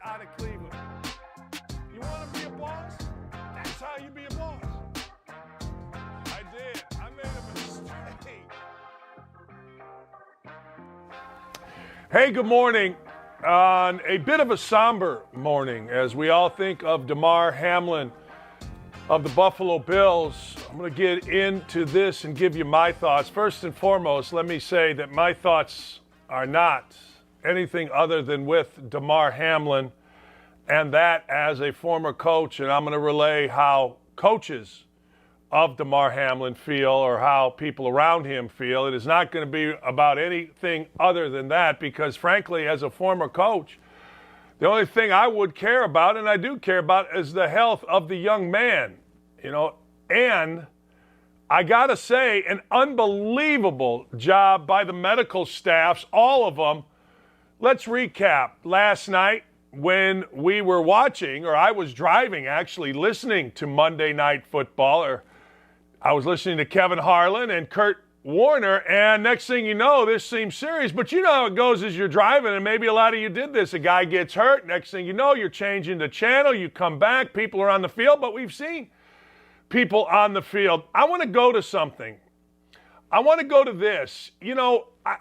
out of Cleveland. You want to be a boss? That's how you be a boss. I did. I made a mistake. Hey, good morning. On a bit of a somber morning as we all think of Damar Hamlin of the Buffalo Bills. I'm going to get into this and give you my thoughts. First and foremost, let me say that my thoughts are not anything other than with Damar Hamlin, and that as a former coach, and I'm going to relay how coaches of Damar Hamlin feel or how people around him feel. It is not going to be about anything other than that because, frankly, as a former coach, the only thing I would care about, and I do care about, is the health of the young man, and I got to say, an unbelievable job by the medical staffs, all of them. Let's recap. Last night when we were watching, or I was driving actually, listening to Monday Night Football, or I was listening to Kevin Harlan and Kurt Warner, and next thing you know, this seems serious, but you know how it goes as you're driving, and maybe a lot of you did this. A guy gets hurt, next thing you know, you're changing the channel, you come back, people are on the field, but we've seen people on the field. I want to go to something. I want to go to this.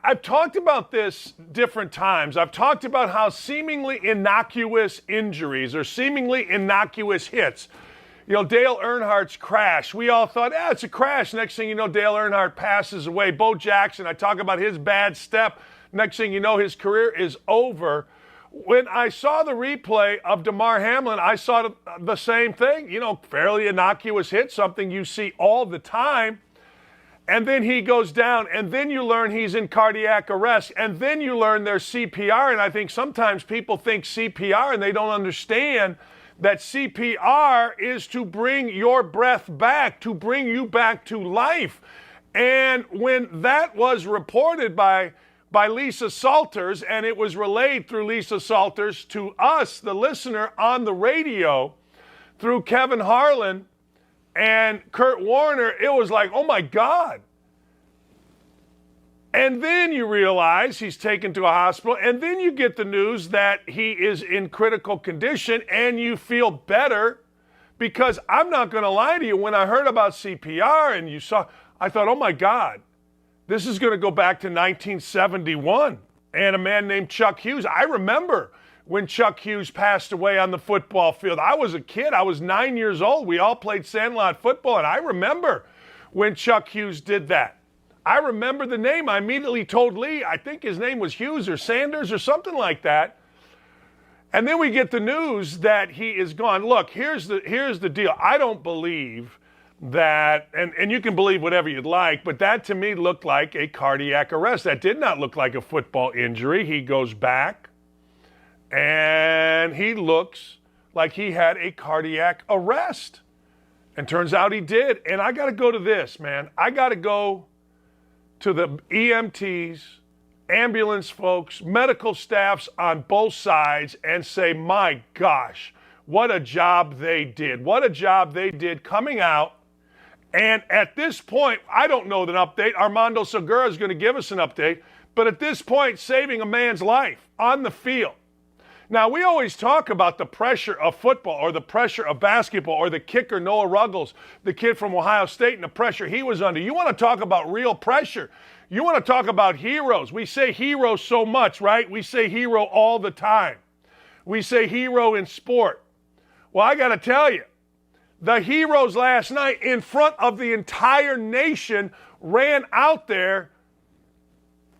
I've talked about this different times. I've talked about how seemingly innocuous injuries or seemingly innocuous hits, Dale Earnhardt's crash. We all thought, it's a crash. Next thing you know, Dale Earnhardt passes away. Bo Jackson, I talk about his bad step. Next thing you know, his career is over. When I saw the replay of Damar Hamlin, I saw the same thing. Fairly innocuous hit, something you see all the time. And then he goes down, and then you learn he's in cardiac arrest, and then you learn there's CPR. And I think sometimes people think CPR, and they don't understand that CPR is to bring your breath back, to bring you back to life. And when that was reported by Lisa Salters, and it was relayed through Lisa Salters to us, the listener, on the radio, through Kevin Harlan and Kurt Warner, it was like, oh my God. And then you realize he's taken to a hospital, and then you get the news that he is in critical condition, and you feel better because I'm not going to lie to you, when I heard about CPR and I thought, oh my God, this is going to go back to 1971 and a man named Chuck Hughes. I remember when Chuck Hughes passed away on the football field. I was a kid. I was 9 years old. We all played sandlot football, and I remember when Chuck Hughes did that. I remember the name. I immediately told Lee, I think his name was Hughes or Sanders or something like that. And then we get the news that he is gone. Look, here's the deal. I don't believe that, and you can believe whatever you'd like, but that to me looked like a cardiac arrest. That did not look like a football injury. He goes back, and he looks like he had a cardiac arrest. And turns out he did. And I got to go to this, man. I got to go to the EMTs, ambulance folks, medical staffs on both sides and say, my gosh, what a job they did. What a job they did coming out. And at this point, I don't know the update. Armando Segura is going to give us an update. But at this point, saving a man's life on the field. Now, we always talk about the pressure of football or the pressure of basketball or the kicker Noah Ruggles, the kid from Ohio State, and the pressure he was under. You want to talk about real pressure. You want to talk about heroes. We say hero so much, right? We say hero all the time. We say hero in sport. Well, I got to tell you, the heroes last night in front of the entire nation ran out there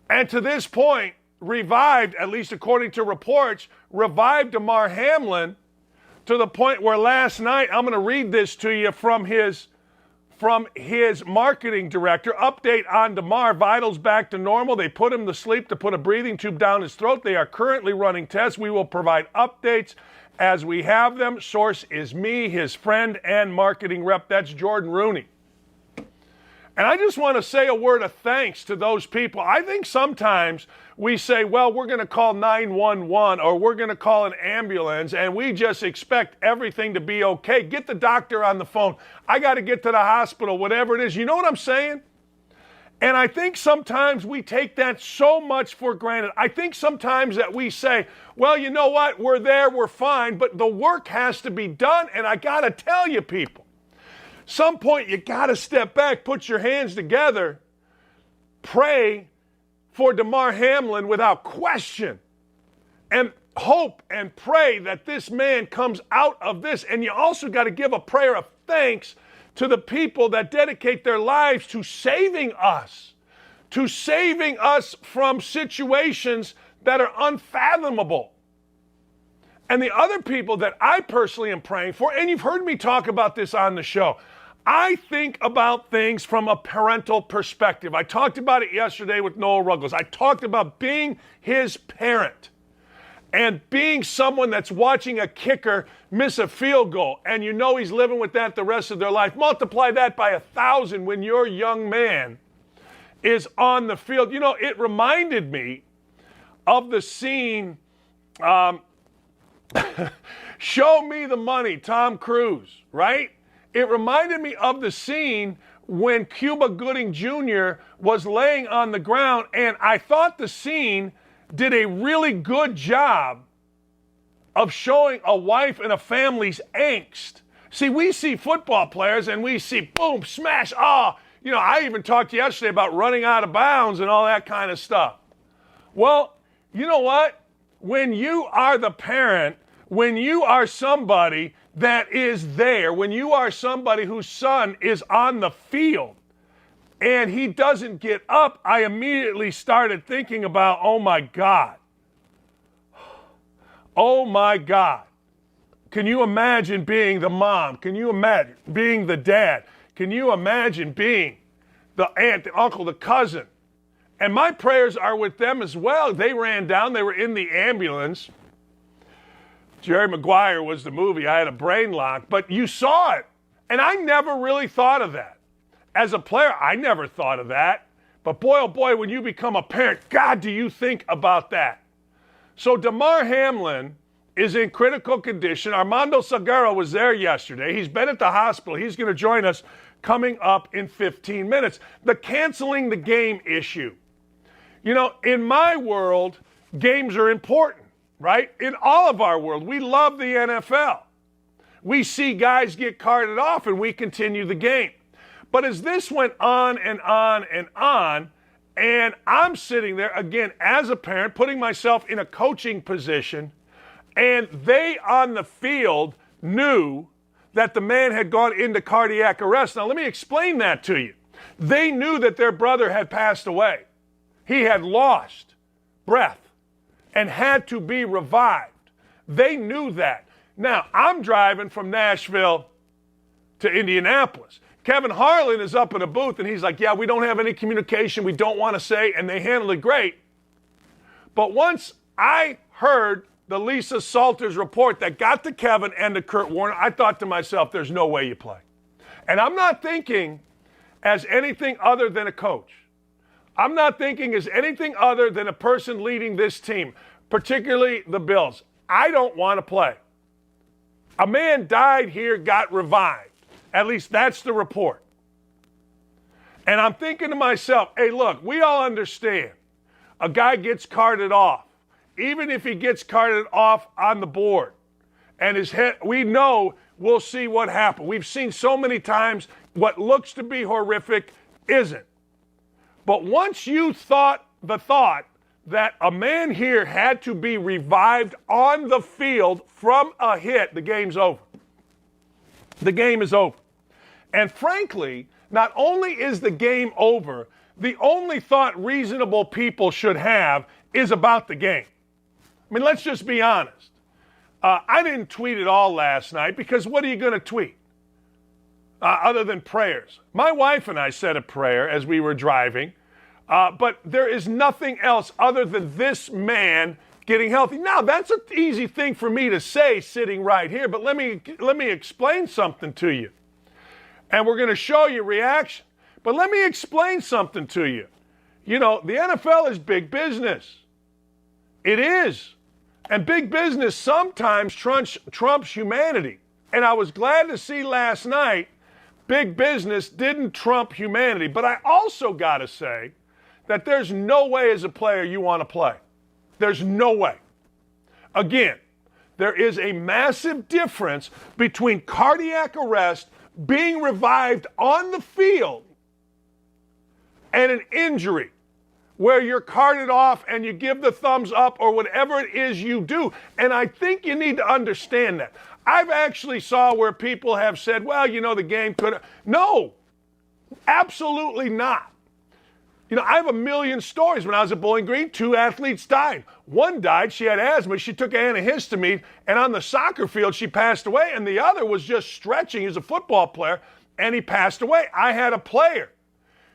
and to this point revived, at least according to reports, revived Damar Hamlin to the point where last night, I'm going to read this to you from his marketing director. Update on Damar, vitals back to normal. They put him to sleep to put a breathing tube down his throat. They are currently running tests. We will provide updates as we have them. Source is me, his friend and marketing rep. That's Jordan Rooney. And I just want to say a word of thanks to those people. I think sometimes we say, well, we're going to call 911 or we're going to call an ambulance and we just expect everything to be okay. Get the doctor on the phone. I got to get to the hospital, whatever it is. You know what I'm saying? And I think sometimes we take that so much for granted. I think sometimes that we say, well, you know what? We're there, we're fine, but the work has to be done. And I got to tell you, people, some point you got to step back, put your hands together, pray for Damar Hamlin without question, and hope and pray that this man comes out of this. And you also got to give a prayer of thanks to the people that dedicate their lives to saving us from situations that are unfathomable. And the other people that I personally am praying for, and you've heard me talk about this on the show, I think about things from a parental perspective. I talked about it yesterday with Noah Ruggles. I talked about being his parent and being someone that's watching a kicker miss a field goal, and you know he's living with that the rest of their life. Multiply that by 1,000 when your young man is on the field. You know, it reminded me of the scene, Show Me the Money, Tom Cruise, right? It reminded me of the scene when Cuba Gooding Jr. was laying on the ground, and I thought the scene did a really good job of showing a wife and a family's angst. See, we see football players and we see boom, smash, you know, I even talked yesterday about running out of bounds and all that kind of stuff. Well, you know what? When you are the parent, when you are somebody that is there, when you are somebody whose son is on the field, and he doesn't get up, I immediately started thinking about, oh my God. Oh my God. Can you imagine being the mom? Can you imagine being the dad? Can you imagine being the aunt, the uncle, the cousin? And my prayers are with them as well. They ran down, they were in the ambulance. Jerry Maguire was the movie. I had a brain lock, but you saw it. And I never really thought of that. As a player, I never thought of that. But boy, oh boy, when you become a parent, God, do you think about that? So Damar Hamlin is in critical condition. Armando Salguero was there yesterday. He's been at the hospital. He's going to join us coming up in 15 minutes. The canceling the game issue. You know, in my world, games are important, right? In all of our world, we love the NFL. We see guys get carted off and we continue the game. But as this went on and on and on, and I'm sitting there, again, as a parent, putting myself in a coaching position, and they on the field knew that the man had gone into cardiac arrest. Now, let me explain that to you. They knew that their brother had passed away. He had lost breath and had to be revived. They knew that. Now, I'm driving from Nashville to Indianapolis. Kevin Harlan is up in a booth, and he's like, yeah, we don't have any communication. We don't want to say, and they handled it great. But once I heard the Lisa Salters report that got to Kevin and to Kurt Warner, I thought to myself, there's no way you play. And I'm not thinking as anything other than a coach. I'm not thinking as anything other than a person leading this team, particularly the Bills. I don't want to play. A man died here, got revived. At least that's the report. And I'm thinking to myself, hey, look, we all understand a guy gets carted off. Even if he gets carted off on the board and his head, we know we'll see what happened. We've seen so many times what looks to be horrific isn't. But once you thought the thought that a man here had to be revived on the field from a hit, the game's over. The game is over. And frankly, not only is the game over, the only thought reasonable people should have is about the game. I mean, let's just be honest. I didn't tweet at all last night because what are you going to tweet? Other than prayers. My wife and I said a prayer as we were driving, but there is nothing else other than this man getting healthy. Now, that's an easy thing for me to say sitting right here, but let me explain something to you. And we're going to show you reaction. But let me explain something to you. You know, the NFL is big business. It is. And big business sometimes trumps humanity. And I was glad to see last night big business didn't trump humanity. But I also got to say that there's no way as a player you want to play. There's no way. Again, there is a massive difference between cardiac arrest, being revived on the field, and an injury where you're carted off and you give the thumbs up or whatever it is you do. And I think you need to understand that. I've actually saw where people have said, well, the game could have. No, absolutely not. I have a million stories. When I was at Bowling Green, 2 athletes died. One died, she had asthma, she took antihistamine, and on the soccer field she passed away, and the other was just stretching. He was a football player, and he passed away. I had a player,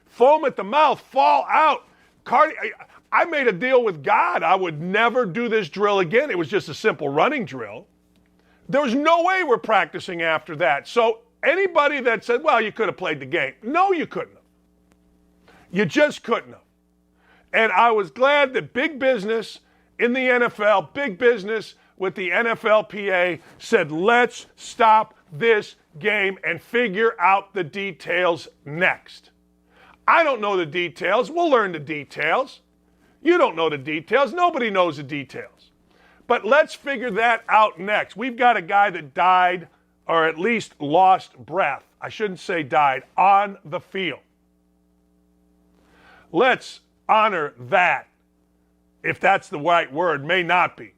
foam at the mouth, fall out. I made a deal with God. I would never do this drill again. It was just a simple running drill. There was no way we're practicing after that. So anybody that said, well, you could have played the game. No, you couldn't have. You just couldn't have. And I was glad that big business in the NFL, big business with the NFLPA said, let's stop this game and figure out the details next. I don't know the details. We'll learn the details. You don't know the details. Nobody knows the details. But let's figure that out next. We've got a guy that died, or at least lost breath. I shouldn't say died, on the field. Let's honor that, if that's the right word, may not be.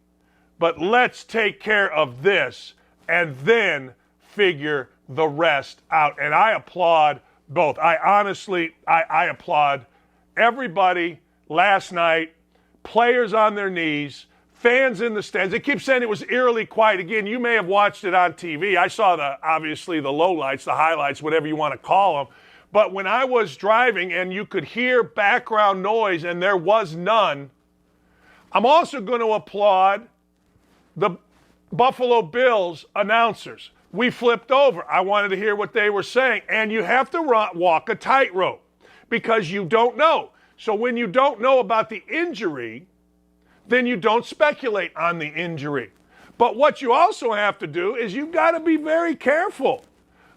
But let's take care of this and then figure the rest out. And I applaud both. I applaud everybody last night, players on their knees, fans in the stands. They keep saying it was eerily quiet. Again, you may have watched it on TV. I saw obviously the lowlights, the highlights, whatever you want to call them. But when I was driving and you could hear background noise and there was none, I'm also going to applaud the Buffalo Bills announcers. We flipped over. I wanted to hear what they were saying. And you have to walk a tightrope because you don't know. So when you don't know about the injury, then you don't speculate on the injury. But what you also have to do is you've got to be very careful.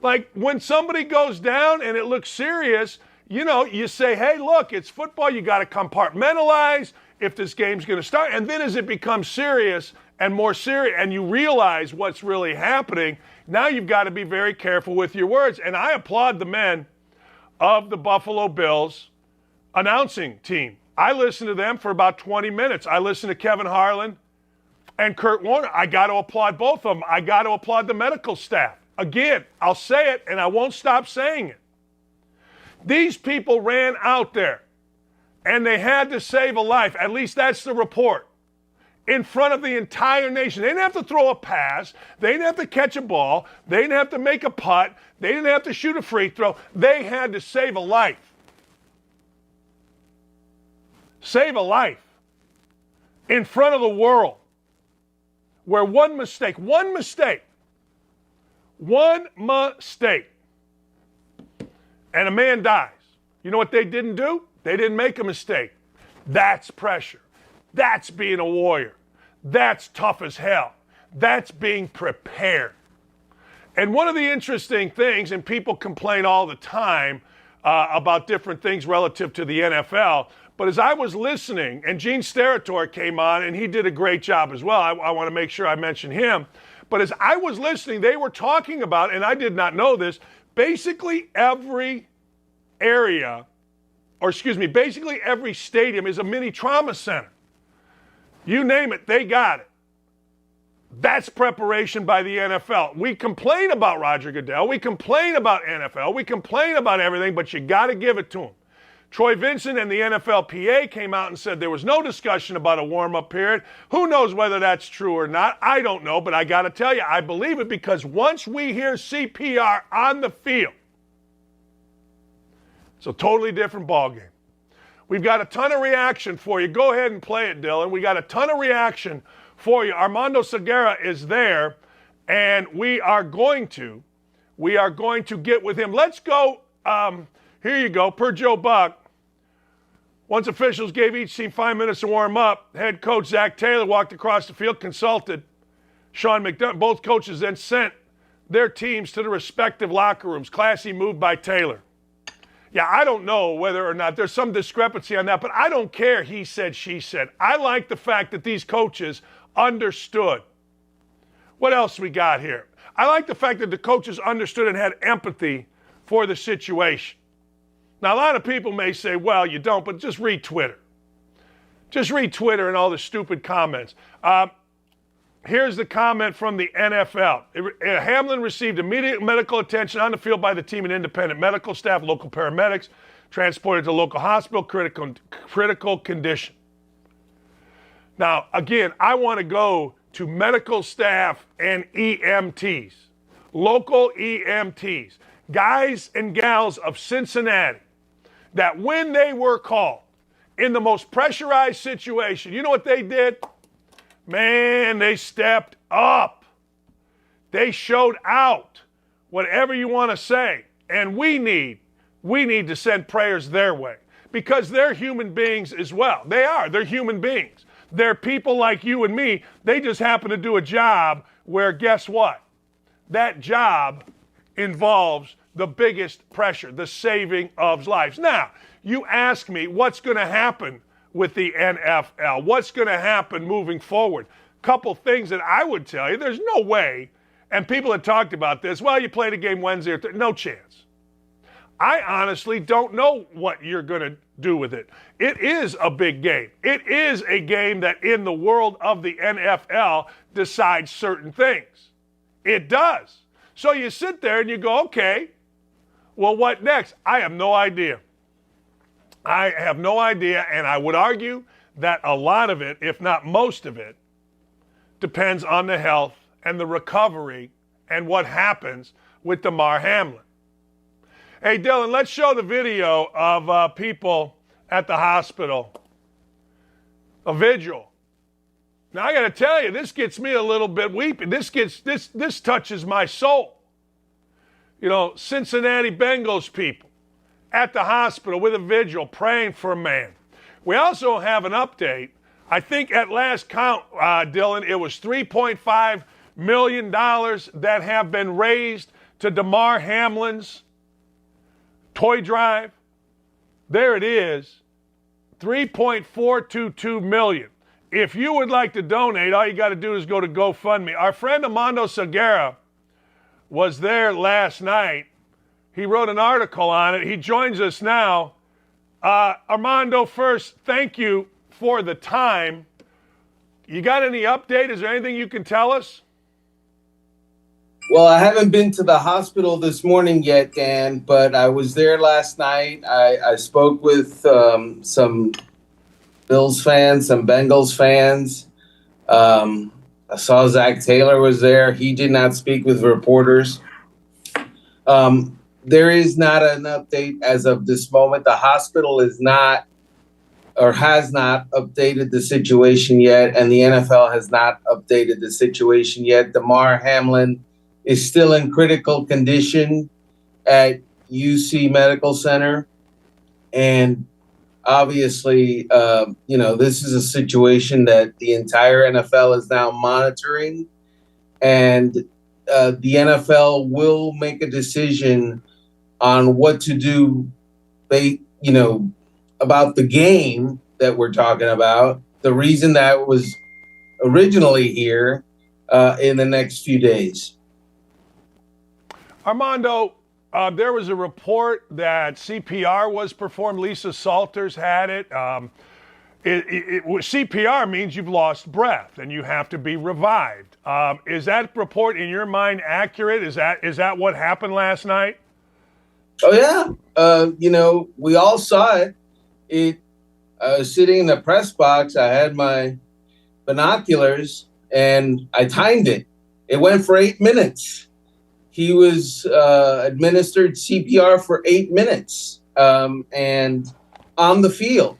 Like when somebody goes down and it looks serious, you say, hey, look, it's football. You got to compartmentalize if this game's going to start. And then as it becomes serious and more serious and you realize what's really happening, now you've got to be very careful with your words. And I applaud the men of the Buffalo Bills announcing team. I listened to them for about 20 minutes. I listened to Kevin Harlan and Kurt Warner. I got to applaud both of them. I got to applaud the medical staff. Again, I'll say it and I won't stop saying it. These people ran out there and they had to save a life. At least that's the report. In front of the entire nation. They didn't have to throw a pass. They didn't have to catch a ball. They didn't have to make a putt. They didn't have to shoot a free throw. They had to save a life. Save a life in front of the world where one mistake, and a man dies. You know what they didn't do? They didn't make a mistake. That's pressure. That's being a warrior. That's tough as hell. That's being prepared. And one of the interesting things, and people complain all the time about different things relative to the NFL, but as I was listening, and Gene Steratore came on, and he did a great job as well. I want to make sure I mention him. But as I was listening, they were talking about, and I did not know this, basically every stadium is a mini trauma center. You name it, they got it. That's preparation by the NFL. We complain about Roger Goodell. We complain about NFL. We complain about everything, but you got to give it to them. Troy Vincent and the NFLPA came out and said there was no discussion about a warm-up period. Who knows whether that's true or not? I don't know, but I got to tell you, I believe it because once we hear CPR on the field, it's a totally different ballgame. We've got a ton of reaction for you. Go ahead and play it, Dylan. We got a ton of reaction for you. Armando Segura is there, and we are going to get with him. Let's go. Here you go. Per Joe Buck, once officials gave each team 5 minutes to warm up, head coach Zach Taylor walked across the field, consulted Sean McDermott. Both coaches then sent their teams to the respective locker rooms. Classy move by Taylor. Yeah, I don't know whether or not there's some discrepancy on that, but I don't care, he said, she said. I like the fact that these coaches understood. What else we got here? I like the fact that the coaches understood and had empathy for the situation. Now, a lot of people may say, well, you don't, but just read Twitter. Just read Twitter and all the stupid comments. Here's the comment from the NFL. Hamlin received immediate medical attention on the field by the team and independent medical staff, local paramedics, transported to local hospital, critical condition. Now, again, I want to go to medical staff and EMTs, local EMTs, guys and gals of Cincinnati, that when they were called in the most pressurized situation, you know what they did? Man, they stepped up. They showed out, whatever you want to say. And we need to send prayers their way because they're human beings as well. They are. They're human beings. They're people like you and me. They just happen to do a job where, guess what? That job involves the biggest pressure, the saving of lives. Now, you ask me what's going to happen with the NFL. What's going to happen moving forward? Couple things that I would tell you. There's no way, and people have talked about this, well, you played a game Wednesday or no chance. I honestly don't know what you're going to do with it. It is a big game. It is a game that in the world of the NFL decides certain things. It does. So you sit there and you go, okay, well, what next? I have no idea. I have no idea, and I would argue that a lot of it, if not most of it, depends on the health and the recovery and what happens with Damar Hamlin. Hey, Dylan, let's show the video of people at the hospital. A vigil. Now, I got to tell you, this gets me a little bit weepy. This touches my soul. You know, Cincinnati Bengals people at the hospital with a vigil praying for a man. We also have an update. I think at last count, Dylan, it was $3.5 million that have been raised to Damar Hamlin's toy drive. There it is, $3.422 million. If you would like to donate, all you got to do is go to GoFundMe. Our friend Armando Segura was there last night. He wrote an article on it. He joins us now. Armando, first, thank you for the time. You got any update? Is there anything you can tell us? Well, I haven't been to the hospital this morning yet, Dan, but I was there last night. I spoke with some Bills fans, some Bengals fans. I saw Zach Taylor was there. He did not speak with reporters. There is not an update as of this moment. The hospital is not or has not updated the situation yet, and the NFL has not updated the situation yet. Damar Hamlin is still in critical condition at UC Medical Center. And obviously, this is a situation that the entire NFL is now monitoring. And the NFL will make a decision on what to do, about the game that we're talking about, the reason that was originally here in the next few days. Armando, there was a report that CPR was performed. Lisa Salters had it. CPR means you've lost breath and you have to be revived. Is that report in your mind accurate? Is that what happened last night? Oh, yeah. We all saw it. I was sitting in the press box. I had my binoculars and I timed it. It went for 8 minutes. He was administered CPR for 8 minutes and on the field.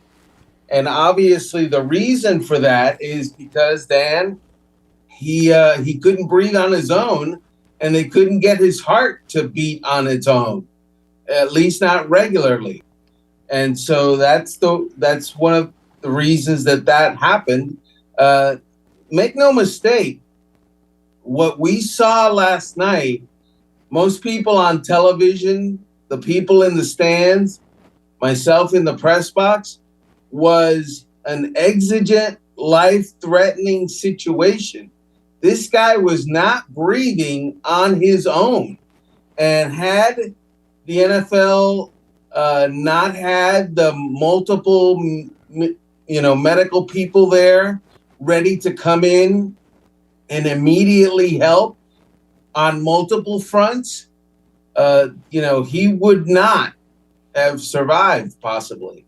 And obviously the reason for that is because, Dan, he couldn't breathe on his own and they couldn't get his heart to beat on its own, at least not regularly. And so that's one of the reasons that happened. Make no mistake, what we saw last night most people on television, the people in the stands, myself in the press box, was an exigent, life-threatening situation. This guy was not breathing on his own. And had the NFL not had the multiple, medical people there ready to come in and immediately help on multiple fronts, he would not have survived, possibly.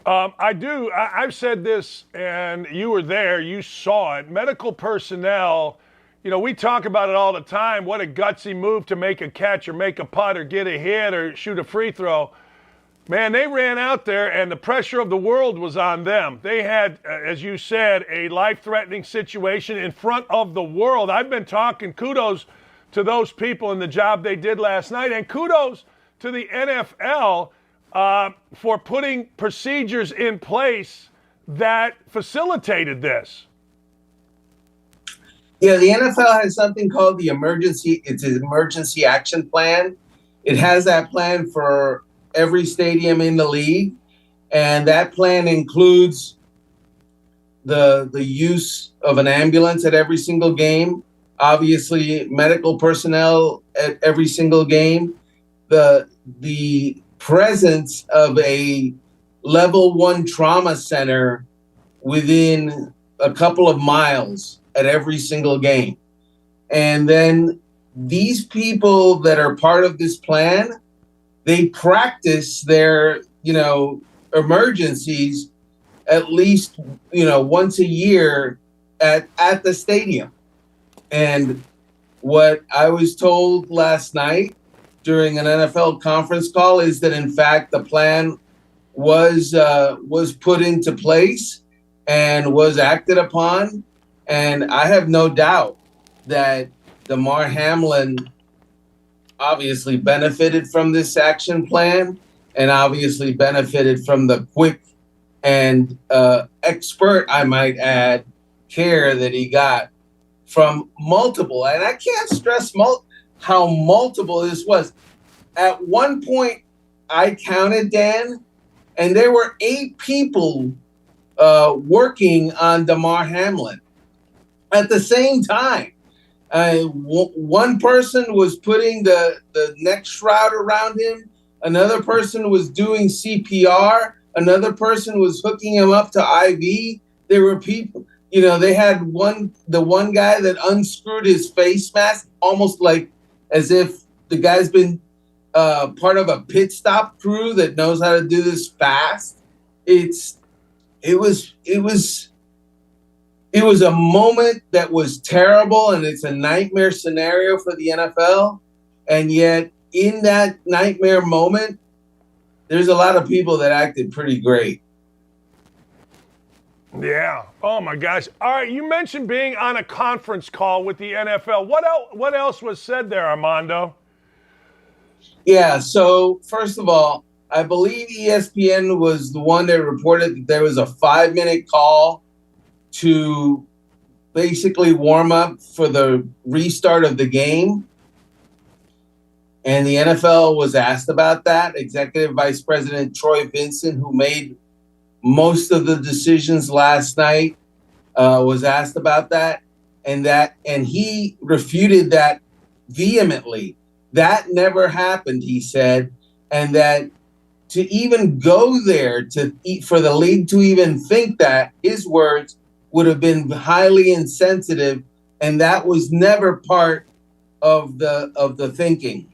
I do. I've said this, and you were there. You saw it. Medical personnel, we talk about it all the time. What a gutsy move to make a catch or make a putt or get a hit or shoot a free throw. Man, they ran out there, and the pressure of the world was on them. They had, as you said, a life-threatening situation in front of the world. I've been talking kudos to those people in the job they did last night, and kudos to the NFL for putting procedures in place that facilitated this. Yeah, the NFL has something called the emergency action plan. It has that plan for every stadium in the league, and that plan includes the use of an ambulance at every single game, obviously medical personnel at every single game, the presence of a level 1 trauma center within a couple of miles at every single game. And then these people that are part of this plan, they practice their, emergencies at least, once a year at the stadium. And what I was told last night during an NFL conference call is that, in fact, the plan was put into place and was acted upon. And I have no doubt that Damar Hamlin obviously benefited from this action plan and obviously benefited from the quick and expert, I might add, care that he got from multiple. And I can't stress how multiple this was. At one point, I counted, Dan, and there were 8 people working on Damar Hamlin at the same time. One person was putting the neck shroud around him. Another person was doing CPR. Another person was hooking him up to IV. There were people, they had the one guy that unscrewed his face mask, almost like as if the guy's been part of a pit stop crew that knows how to do this fast. It was a moment that was terrible, and it's a nightmare scenario for the NFL. And yet, in that nightmare moment, there's a lot of people that acted pretty great. Yeah. Oh, my gosh. All right, you mentioned being on a conference call with the NFL. What else was said there, Armando? Yeah, so first of all, I believe ESPN was the one that reported that there was a 5-minute call to basically warm up for the restart of the game. And the NFL was asked about that. Executive Vice President Troy Vincent, who made most of the decisions last night, was asked about that. And he refuted that vehemently. That never happened, he said. And that to even go there, for the league to even think that, his words, would have been highly insensitive, and that was never part of the thinking.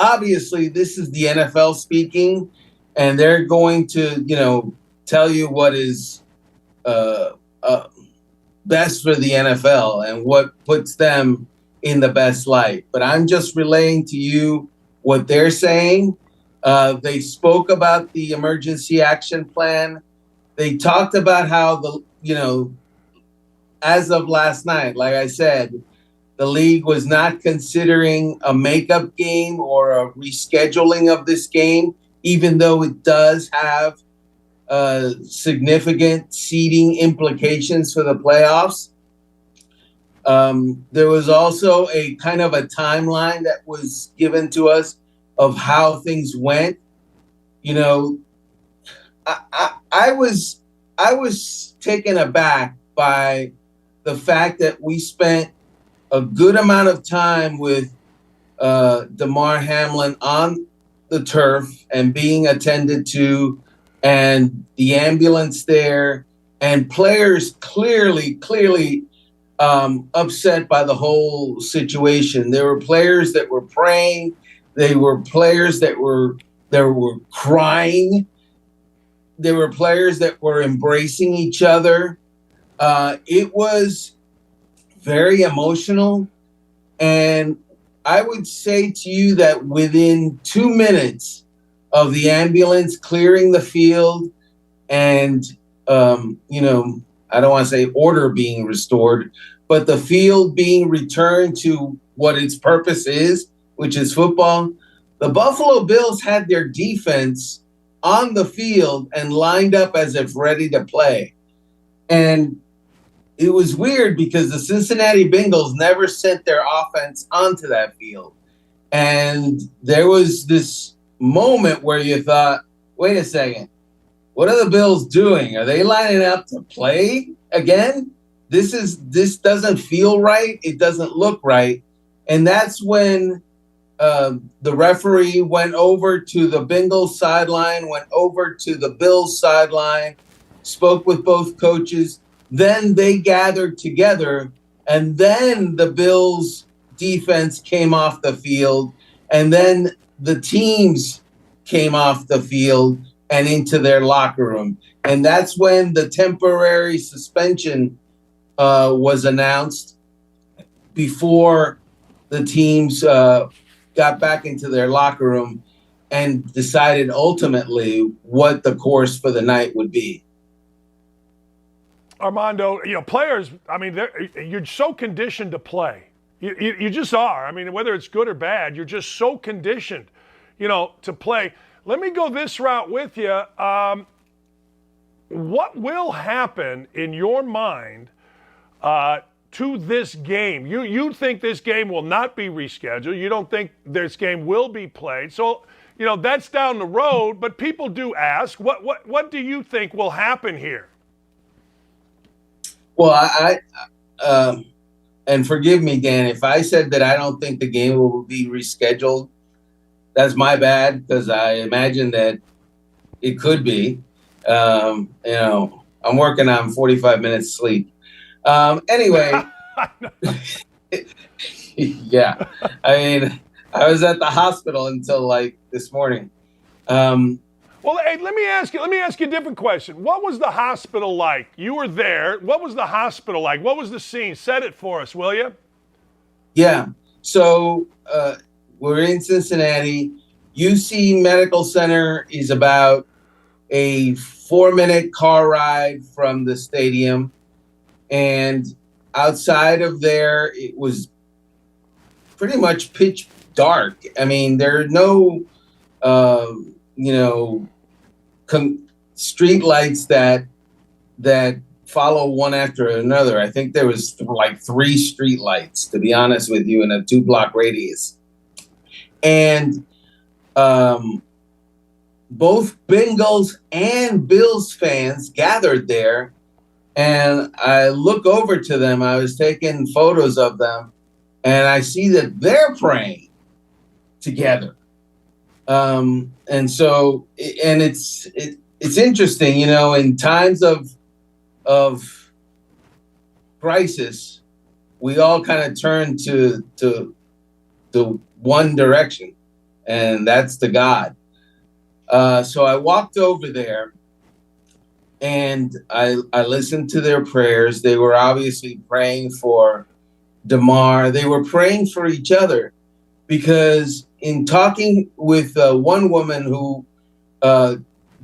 Obviously, this is the NFL speaking, and they're going to, tell you what is best for the NFL and what puts them in the best light. But I'm just relaying to you what they're saying. They spoke about the emergency action plan. They talked about how as of last night, like I said, the league was not considering a makeup game or a rescheduling of this game, even though it does have significant seeding implications for the playoffs. There was also a kind of a timeline that was given to us of how things went. You know, I was taken aback by the fact that we spent a good amount of time with Damar Hamlin on the turf and being attended to, and the ambulance there, and players clearly upset by the whole situation. There were players that were praying. They were players that were crying. There were players that were embracing each other. It was very emotional. And I would say to you that within 2 minutes of the ambulance clearing the field and, I don't want to say order being restored, but the field being returned to what its purpose is, which is football, the Buffalo Bills had their defense on the field and lined up as if ready to play. And it was weird because the Cincinnati Bengals never sent their offense onto that field. And there was this moment where you thought, wait a second, what are the Bills doing? Are they lining up to play again? This doesn't feel right. It doesn't look right. And that's when the referee went over to the Bengals sideline, went over to the Bills sideline, spoke with both coaches. Then they gathered together, and then the Bills defense came off the field, and then the teams came off the field and into their locker room. And that's when the temporary suspension was announced before the teams got back into their locker room and decided ultimately what the course for the night would be. Armando, players, I mean, you're so conditioned to play. You just are. I mean, whether it's good or bad, you're just so conditioned, to play. Let me go this route with you. What will happen in your mind to this game? You think this game will not be rescheduled. You don't think this game will be played. So, that's down the road. But people do ask, what do you think will happen here? Well, I and forgive me, Dan, if I said that I don't think the game will be rescheduled, that's my bad, because I imagine that it could be. I'm working on 45 minutes sleep. Anyway, yeah. I mean, I was at the hospital until like this morning. Well, hey, let me ask you a different question. What was the hospital like? You were there. What was the hospital like? What was the scene? Set it for us, will you? Yeah. So we're in Cincinnati. UC Medical Center is about a 4-minute car ride from the stadium. And outside of there, it was pretty much pitch dark. I mean, there are no street lights that follow one after another. I think there was like 3 street lights, to be honest with you, in a 2-block radius. And both Bengals and Bills fans gathered there. And I look over to them. I was taking photos of them, and I see that they're praying together. And so, and it's interesting, in times of crisis, we all kind of turn to one direction, and that's to God. So I walked over there, and I listened to their prayers. They were obviously praying for Damar. They were praying for each other, because in talking with one woman who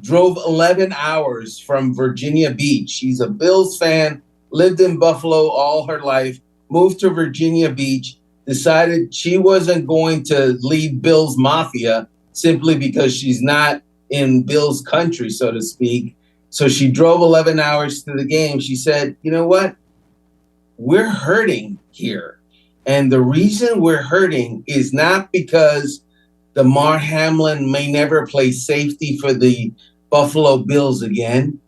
drove 11 hours from Virginia Beach, she's a Bills fan, lived in Buffalo all her life, moved to Virginia Beach, decided she wasn't going to leave Bills Mafia simply because she's not in Bills country, so to speak. So she drove 11 hours to the game. She said, you know what? we're hurting here. And the reason we're hurting is not because Damar Hamlin may never play safety for the Buffalo Bills again.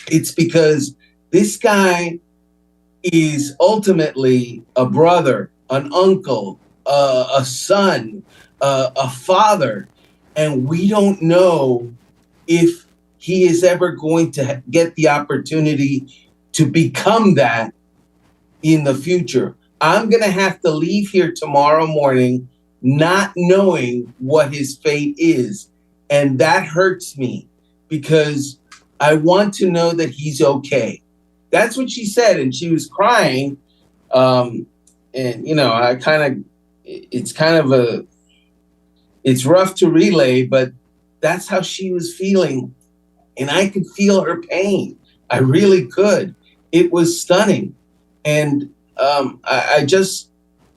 It's because this guy is ultimately a brother, an uncle, a son, a father, and we don't know if he is ever going to get the opportunity to become that in the future. I'm going to have to leave here tomorrow morning not knowing what his fate is. And that hurts me because I want to know that he's okay. That's what she said. And she was crying. And, it's rough to relay, but that's how she was feeling. And I could feel her pain. I really could. It was stunning. And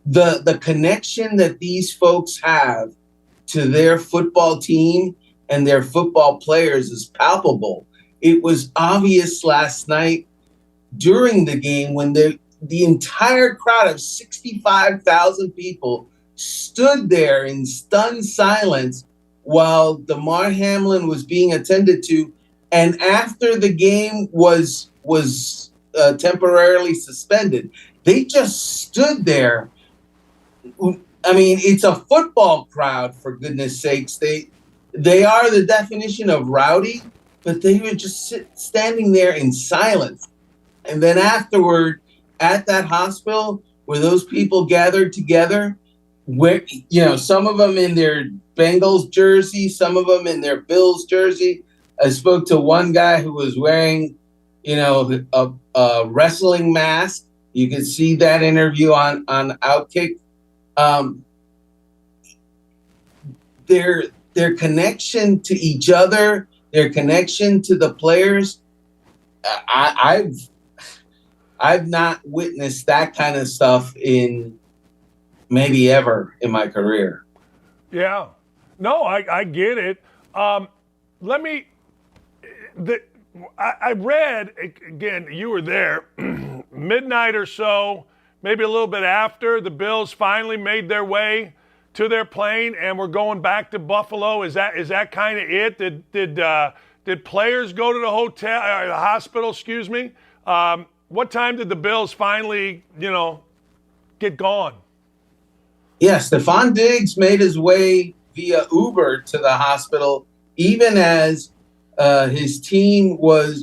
the connection that these folks have to their football team and their football players is palpable. It was obvious last night during the game when the entire crowd of 65,000 people stood there in stunned silence while Damar Hamlin was being attended to, and after the game was temporarily suspended, they just stood there. I mean, it's a football crowd, for goodness sakes. They are the definition of rowdy, but they were just standing there in silence. And then afterward, at that hospital where those people gathered together, where some of them in their Bengals jersey, some of them in their Bills jersey. I spoke to one guy who was wearing, a wrestling mask. You can see that interview on Outkick. Their connection to each other, their connection to the players. I've not witnessed that kind of stuff in maybe ever in my career. Yeah. No, I get it. I read, again, you were there, midnight or so, maybe a little bit after, the Bills finally made their way to their plane and were going back to Buffalo. Is that kind of it? Did players go to the hospital, excuse me? What time did the Bills finally, get gone? Yeah, Stephon Diggs made his way via Uber to the hospital, even as his team or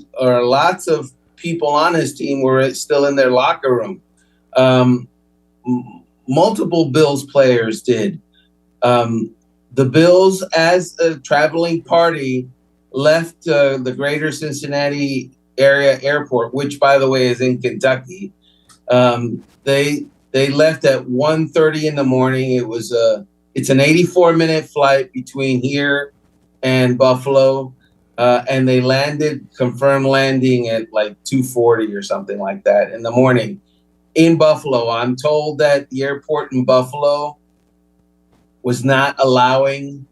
lots of people on his team were still in their locker room. Multiple Bills players did. The Bills, as a traveling party, left the greater Cincinnati area airport, which, by the way, is in Kentucky. They left at 1:30 in the morning. It's an 84-minute flight between here and Buffalo. And they confirmed landing at like 2:40 or something like that in the morning in Buffalo. I'm told that the airport in Buffalo was not allowing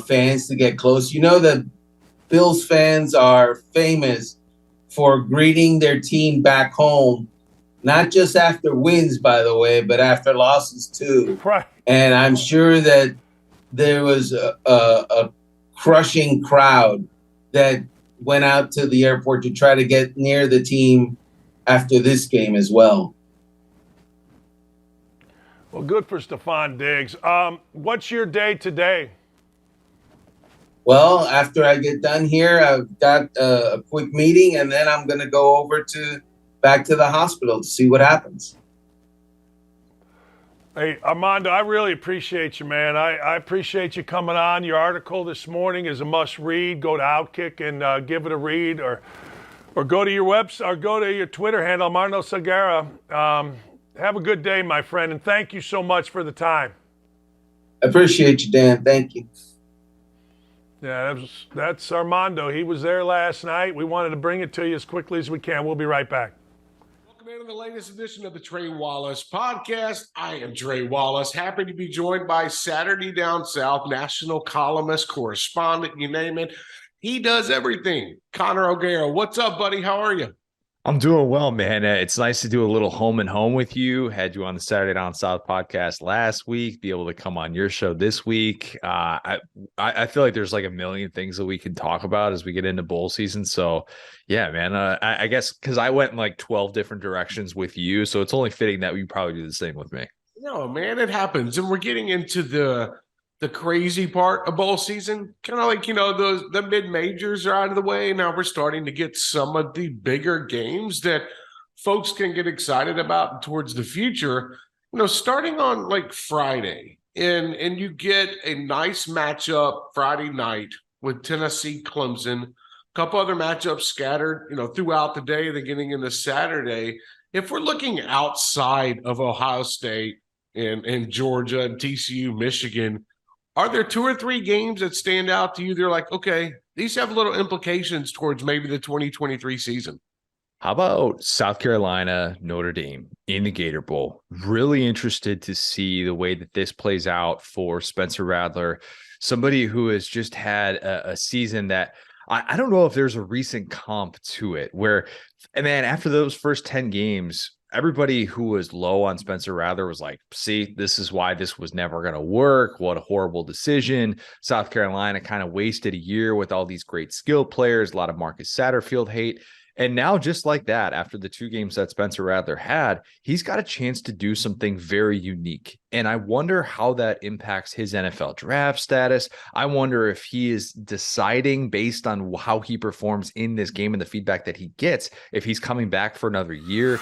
fans to get close. The Bills fans are famous for greeting their team back home, not just after wins, by the way, but after losses too. Right. And I'm sure that there was a crushing crowd that went out to the airport to try to get near the team after this game as well. Well, good for Stephon Diggs. What's your day today? Well, after I get done here, I've got a quick meeting, and then I'm going to go over back to the hospital to see what happens. Hey, Armando, I really appreciate you, man. I appreciate you coming on. Your article this morning is a must-read. Go to Outkick and give it a read, or go to your website, or go to your Twitter handle, Armando Segarra. Have a good day, my friend, and thank you so much for the time. I appreciate you, Dan. Thank you. Yeah, that's Armando. He was there last night. We wanted to bring it to you as quickly as we can. We'll be right back. Welcome into the latest edition of the Trey Wallace podcast. I am Trey Wallace, happy to be joined by Saturday Down South national columnist, correspondent, you name it. He does everything. Connor O'Gara, what's up, buddy? How are you? I'm doing well, man. It's nice to do a little home and home with you. Had you on the Saturday Down South podcast last week, be able to come on your show this week. I feel like there's like a million things that we can talk about as we get into bowl season. So, yeah, man. I guess because I went in like 12 different directions with you, so it's only fitting that we probably do the same with me. No, man, it happens. And we're getting into the crazy part of bowl season. Kind of like, the mid-majors are out of the way. Now we're starting to get some of the bigger games that folks can get excited about towards the future. Starting on like Friday, and you get a nice matchup Friday night with Tennessee Clemson, a couple other matchups scattered, throughout the day, then getting into Saturday. If we're looking outside of Ohio State and Georgia and TCU, Michigan, are there two or three games that stand out to you? They're like, okay, these have little implications towards maybe the 2023 season. How about South Carolina, Notre Dame in the Gator Bowl? Really interested to see the way that this plays out for Spencer Rattler, somebody who has just had a season that I don't know if there's a recent comp to it where, and man, after those first 10 games, everybody who was low on Spencer Rattler was like, see, this is why this was never going to work. What a horrible decision. South Carolina kind of wasted a year with all these great skill players, a lot of Marcus Satterfield hate. And now, just like that, after the 2 games that Spencer Rattler had, he's got a chance to do something very unique. And I wonder how that impacts his NFL draft status. I wonder if he is deciding based on how he performs in this game and the feedback that he gets, if he's coming back for another year.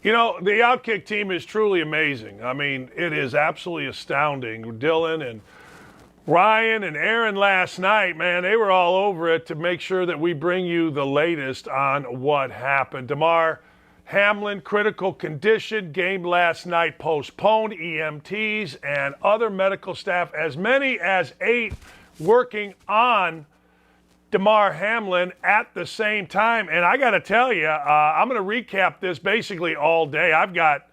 The Outkick team is truly amazing. I mean, it is absolutely astounding. Dylan and Ryan and Aaron last night, man, they were all over it to make sure that we bring you the latest on what happened. Damar Hamlin, critical condition, game last night postponed, EMTs and other medical staff, as many as 8 working on Damar Hamlin at the same time. And I got to tell you, I'm going to recap this basically all day. I've got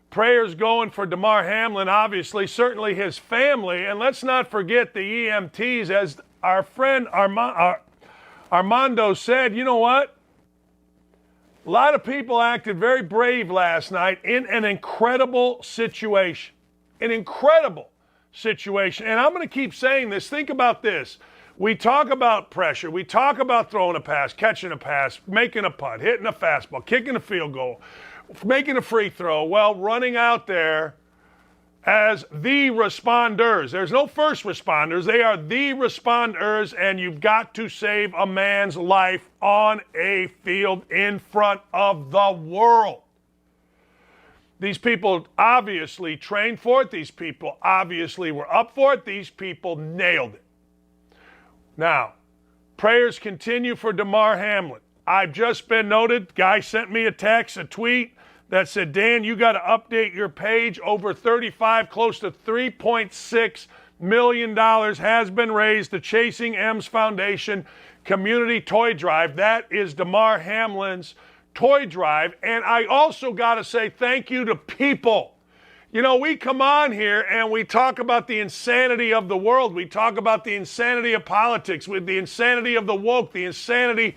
prayers going for Damar Hamlin, obviously, certainly his family. And let's not forget the EMTs. As our friend Armando said, you know what? A lot of people acted very brave last night in an incredible situation. An incredible situation. And I'm going to keep saying this. Think about this. We talk about pressure. We talk about throwing a pass, catching a pass, making a punt, hitting a fastball, kicking a field goal, making a free throw. Well, running out there as the responders. There's no first responders. They are the responders, and you've got to save a man's life on a field in front of the world. These people obviously trained for it. These people obviously were up for it. These people nailed it. Now, prayers continue for Damar Hamlin. I've just been noted. Guy sent me a text, a tweet that said, Dan, you got to update your page. Over 35, close to $3.6 million has been raised to Chasing M's Foundation Community Toy Drive. That is Damar Hamlin's toy drive. And I also got to say thank you to people. We come on here and we talk about the insanity of the world. We talk about the insanity of politics, with the insanity of the woke, the insanity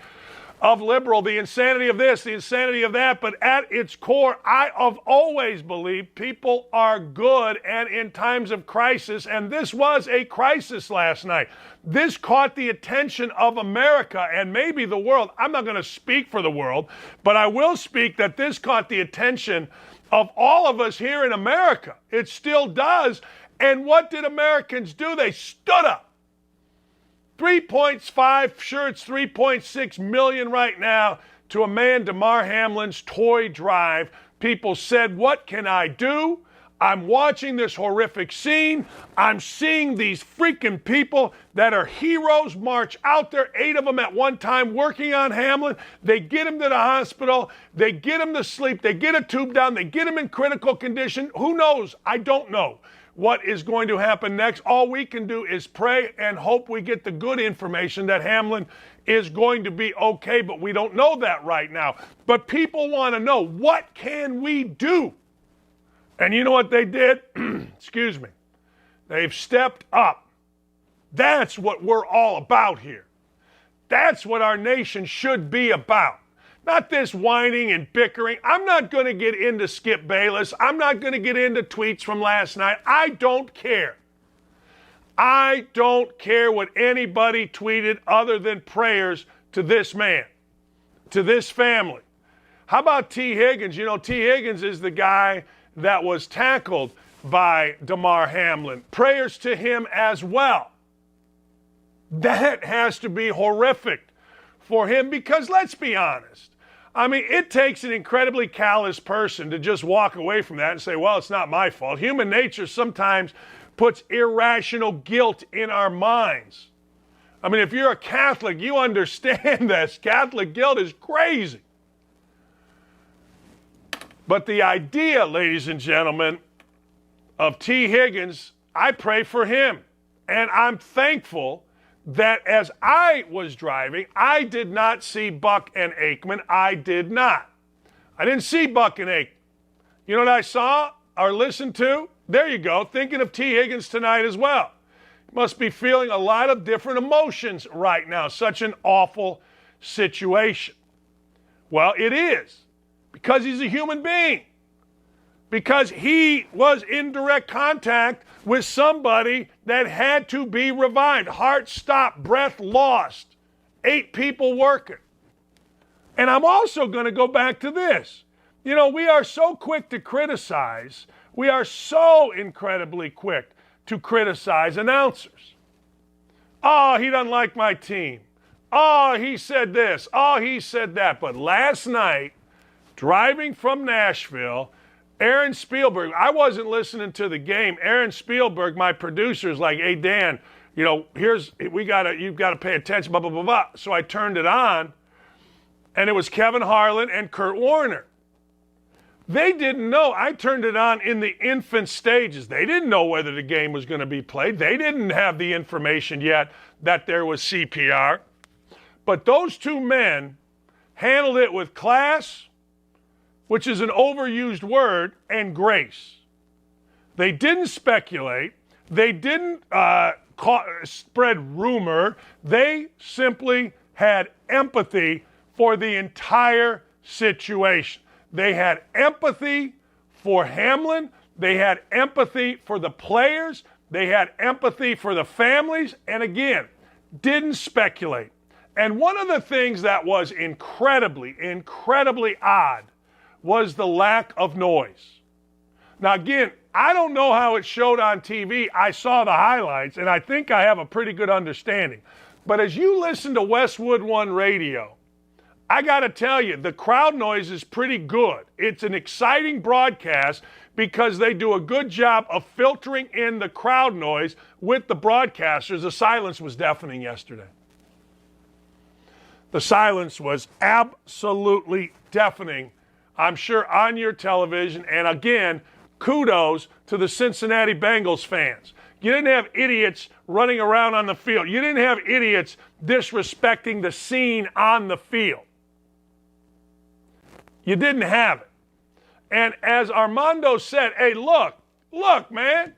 of liberal, the insanity of this, the insanity of that, but at its core, I have always believed people are good and in times of crisis, and this was a crisis last night. This caught the attention of America and maybe the world. I'm not going to speak for the world, but I will speak that this caught the attention of all of us here in America. It still does. And what did Americans do? They stood up. 3.5, sure it's 3.6 million right now, to a man, Damar Hamlin's toy drive. People said, what can I do? I'm watching this horrific scene. I'm seeing these freaking people that are heroes march out there, 8 of them at one time working on Hamlin. They get him to the hospital. They get him to sleep. They get a tube down. They get him in critical condition. Who knows? I don't know what is going to happen next. All we can do is pray and hope we get the good information that Hamlin is going to be okay, but we don't know that right now. But people want to know, what can we do? And you know what they did? Excuse me. They've stepped up. That's what we're all about here. That's what our nation should be about. Not this whining and bickering. I'm not going to get into Skip Bayless. I'm not going to get into tweets from last night. I don't care. I don't care what anybody tweeted other than prayers to this man, to this family. How about T. Higgins? You know, T. Higgins is the guy that was tackled by Damar Hamlin. Prayers to him as well. That has to be horrific for him because, let's be honest, I mean, it takes an incredibly callous person to just walk away from that and say, well, it's not my fault. Human nature sometimes puts irrational guilt in our minds. I mean, if you're a Catholic, you understand this. Catholic guilt is crazy. But the idea, ladies and gentlemen, of T. Higgins, I pray for him. And I'm thankful that as I was driving, I did not see Buck and Aikman. I did not. I didn't see Buck and Aikman. You know what I saw or listened to? There you go, thinking of T. Higgins tonight as well. Must be feeling a lot of different emotions right now. Such an awful situation. Well, it is, because he's a human being. Because he was in direct contact with somebody that had to be revived. Heart stopped, breath lost, 8 people working. And I'm also going to go back to this. You know, we are so quick to criticize. We are so incredibly quick to criticize announcers. Oh, he doesn't like my team. Oh, he said this. Oh, he said that. But last night, driving from Nashville, Aaron Spielberg, I wasn't listening to the game. Aaron Spielberg, my producer, is like, hey, Dan, you know, you've got to pay attention, blah, blah, blah, blah. So I turned it on, and it was Kevin Harlan and Kurt Warner. They didn't know. I turned it on in the infant stages. They didn't know whether the game was going to be played. They didn't have the information yet that there was CPR. But those 2 men handled it with class, which is an overused word, and grace. They didn't speculate. They didn't spread rumor. They simply had empathy for the entire situation. They had empathy for Hamlin. They had empathy for the players. They had empathy for the families. And again, didn't speculate. And one of the things that was incredibly, incredibly odd was the lack of noise. Now, again, I don't know how it showed on TV. I saw the highlights, and I think I have a pretty good understanding. But as you listen to Westwood One Radio, I got to tell you, the crowd noise is pretty good. It's an exciting broadcast because they do a good job of filtering in the crowd noise with the broadcasters. The silence was deafening yesterday. The silence was absolutely deafening, I'm sure, on your television. And again, kudos to the Cincinnati Bengals fans. You didn't have idiots running around on the field. You didn't have idiots disrespecting the scene on the field. You didn't have it. And as Armando said, hey, look, man,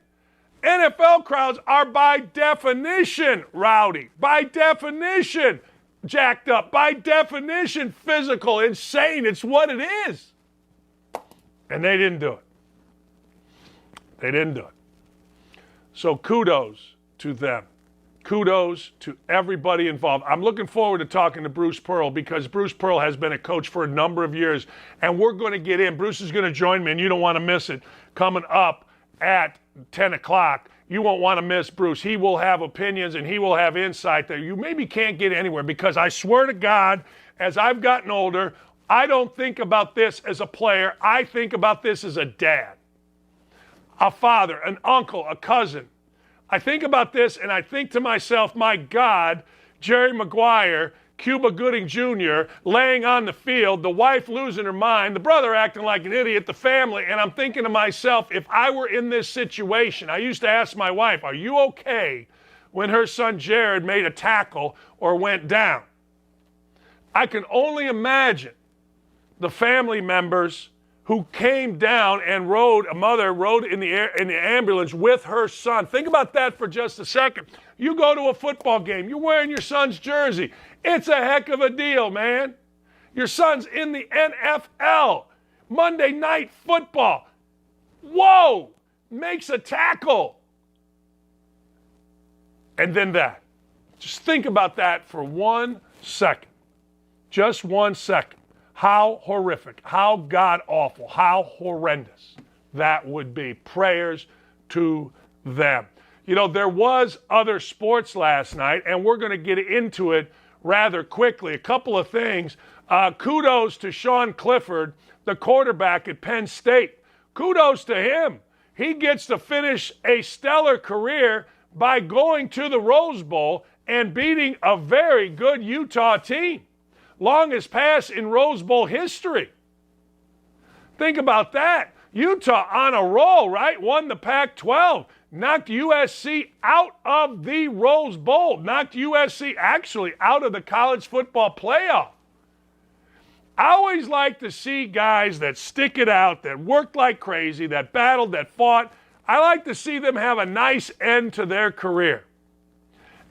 NFL crowds are by definition rowdy. By definition, jacked up. By definition, physical, insane. It's what it is. And they didn't do it. They didn't do it. So kudos to them. Kudos to everybody involved. I'm looking forward to talking to Bruce Pearl because Bruce Pearl has been a coach for a number of years, and we're going to get in. Bruce is going to join me, and you don't want to miss it. Coming up at 10 o'clock, you won't want to miss Bruce. He will have opinions, and he will have insight that you maybe can't get anywhere because I swear to God, as I've gotten older, I don't think about this as a player. I think about this as a dad, a father, an uncle, a cousin. I think about this and I think to myself, my God, Jerry Maguire, Cuba Gooding Jr. laying on the field, the wife losing her mind, the brother acting like an idiot, the family, and I'm thinking to myself, if I were in this situation, I used to ask my wife, are you okay when her son Jared made a tackle or went down? I can only imagine the family members who came down and a mother rode in the ambulance with her son. Think about that for just a second. You go to a football game, you're wearing your son's jersey. It's a heck of a deal, man. Your son's in the NFL. Monday Night Football. Whoa! Makes a tackle. And then that. Just think about that for 1 second. Just 1 second. How horrific, how god-awful, how horrendous that would be. Prayers to them. You know, there was other sports last night, and we're going to get into it rather quickly. A couple of things. Kudos to Sean Clifford, the quarterback at Penn State. Kudos to him. He gets to finish a stellar career by going to the Rose Bowl and beating a very good Utah team. Longest pass in Rose Bowl history. Think about that. Utah on a roll, right? Won the Pac-12. Knocked USC out of the Rose Bowl. Knocked USC actually out of the college football playoff. I always like to see guys that stick it out, that worked like crazy, that battled, that fought. I like to see them have a nice end to their career.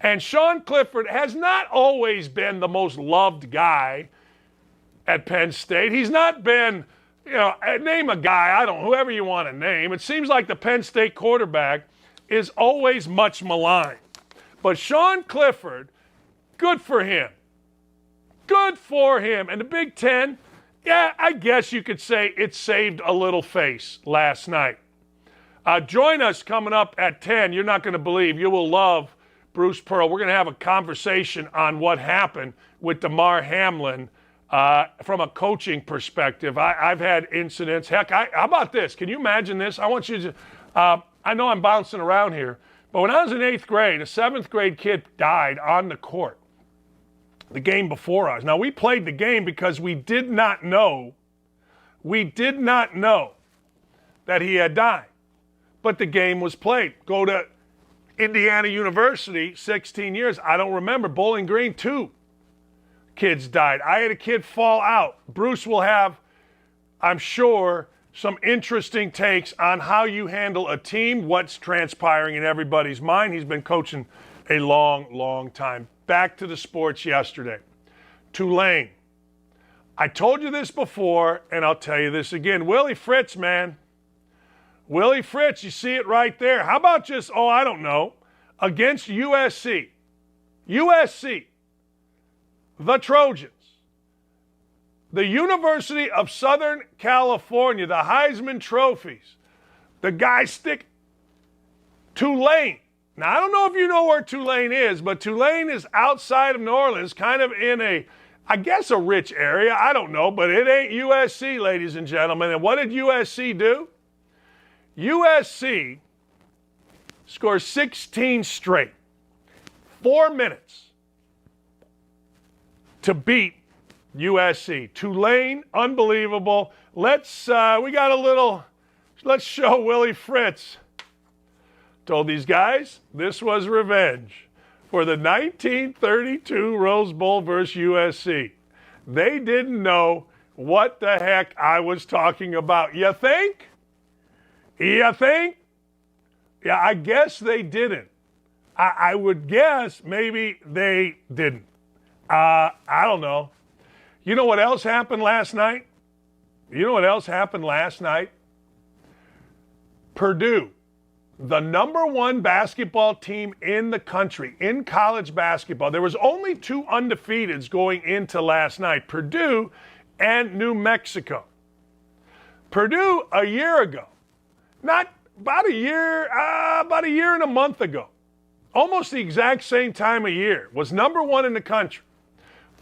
And Sean Clifford has not always been the most loved guy at Penn State. He's not been, name a guy, whoever you want to name. It seems like the Penn State quarterback is always much maligned. But Sean Clifford, good for him. Good for him. And the Big Ten, I guess you could say it saved a little face last night. Join us coming up at 10. You're not going to believe. You will love Bruce Pearl. We're going to have a conversation on what happened with Damar Hamlin from a coaching perspective. I've had incidents. Heck, how about this? Can you imagine this? I want you to, I know I'm bouncing around here, but when I was in 8th grade, a 7th grade kid died on the court the game before us. Now, we played the game because we did not know that he had died, but the game was played. Go to Indiana University, 16 years. I don't remember. Bowling Green, 2 kids died. I had a kid fall out. Bruce will have, I'm sure, some interesting takes on how you handle a team, what's transpiring in everybody's mind. He's been coaching a long, long time. Back to the sports yesterday. Tulane. I told you this before, and I'll tell you this again. Willie Fritz, man. Willie Fritz, you see it right there. How about just, against USC. USC, the Trojans. The University of Southern California, the Heisman trophies. The guys stick Tulane. Now, I don't know if you know where Tulane is, but Tulane is outside of New Orleans, kind of in a rich area. I don't know, but it ain't USC, ladies and gentlemen. And what did USC do? USC scores 16 straight. 4 minutes to beat USC. Tulane, unbelievable. Let's show Willie Fritz. Told these guys this was revenge for the 1932 Rose Bowl versus USC. They didn't know what the heck I was talking about. You think? You think? Yeah, I guess they didn't. I would guess maybe they didn't. I don't know. You know what else happened last night? Purdue, the number one basketball team in the country, in college basketball. There was only 2 undefeateds going into last night, Purdue and New Mexico. Purdue a year ago, about a year and a month ago, almost the exact same time of year, was number one in the country.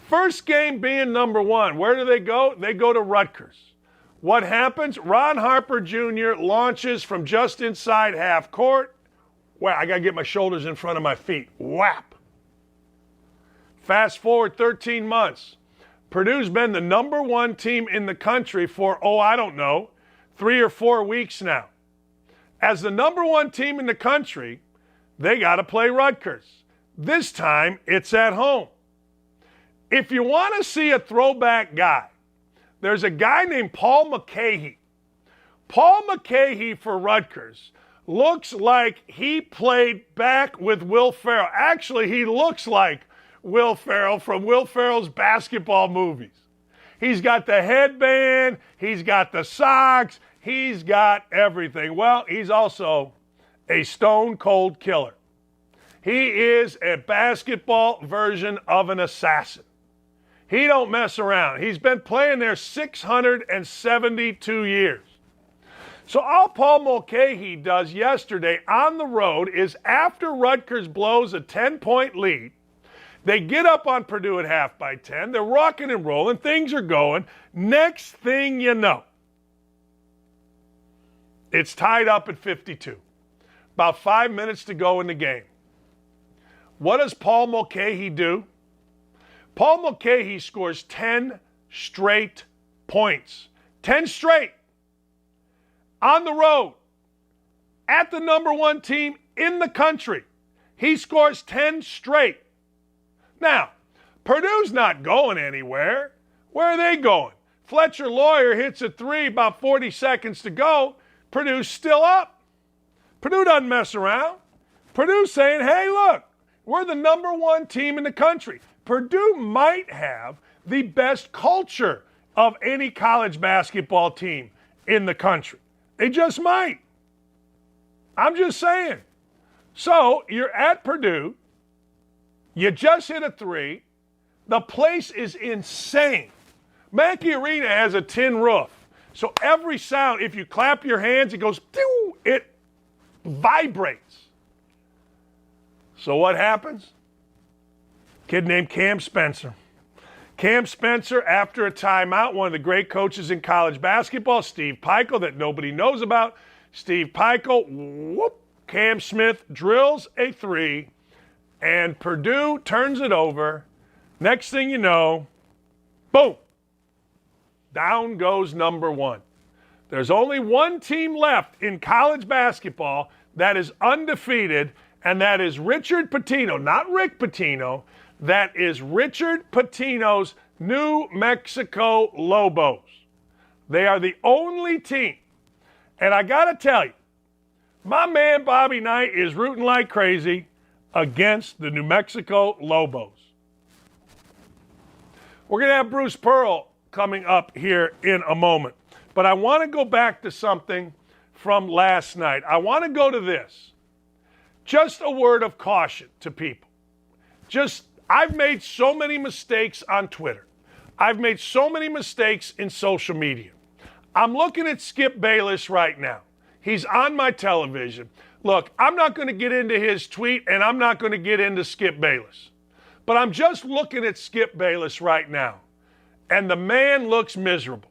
First game being number one, where do they go? They go to Rutgers. What happens? Ron Harper Jr. launches from just inside half court. Well, I got to get my shoulders in front of my feet. Whap. Fast forward 13 months. Purdue's been the number one team in the country for, 3 or 4 weeks now. As the number one team in the country, they got to play Rutgers. This time, it's at home. If you want to see a throwback guy, there's a guy named Paul McCahey. Paul McCahey for Rutgers looks like he played back with Will Ferrell. Actually, he looks like Will Ferrell from Will Ferrell's basketball movies. He's got the headband, he's got the socks, he's got everything. Well, he's also a stone cold killer. He is a basketball version of an assassin. He don't mess around. He's been playing there 672 years. So all Paul Mulcahy does yesterday on the road is after Rutgers blows a 10-point lead, they get up on Purdue at half by 10. They're rocking and rolling. Things are going. Next thing you know, it's tied up at 52. About 5 minutes to go in the game. What does Paul Mulcahy do? Paul Mulcahy scores 10 straight points. 10 straight. On the road. At the number one team in the country. He scores 10 straight. Now, Purdue's not going anywhere. Where are they going? Fletcher Lawyer hits a 3, about 40 seconds to go. Purdue's still up. Purdue doesn't mess around. Purdue's saying, hey, look, we're the number one team in the country. Purdue might have the best culture of any college basketball team in the country. They just might. I'm just saying. So you're at Purdue. You just hit a 3. The place is insane. Mackey Arena has a tin roof. So every sound, if you clap your hands, it goes, pew, it vibrates. So what happens? Kid named Cam Spencer. Cam Spencer, after a timeout, one of the great coaches in college basketball, Steve Pikiell, that nobody knows about. Steve Pikiell, whoop, Cam Smith drills a 3, and Purdue turns it over. Next thing you know, boom, down goes number one. There's only one team left in college basketball that is undefeated, and that is Richard Pitino, not Rick Pitino. That is Richard Pitino's New Mexico Lobos. They are the only team. And I got to tell you, my man Bobby Knight is rooting like crazy against the New Mexico Lobos. We're going to have Bruce Pearl coming up here in a moment. But I want to go back to something from last night. I want to go to this. Just a word of caution to people. I've made so many mistakes on Twitter. I've made so many mistakes in social media. I'm looking at Skip Bayless right now. He's on my television. Look, I'm not going to get into his tweet, and I'm not going to get into Skip Bayless. But I'm just looking at Skip Bayless right now. And the man looks miserable.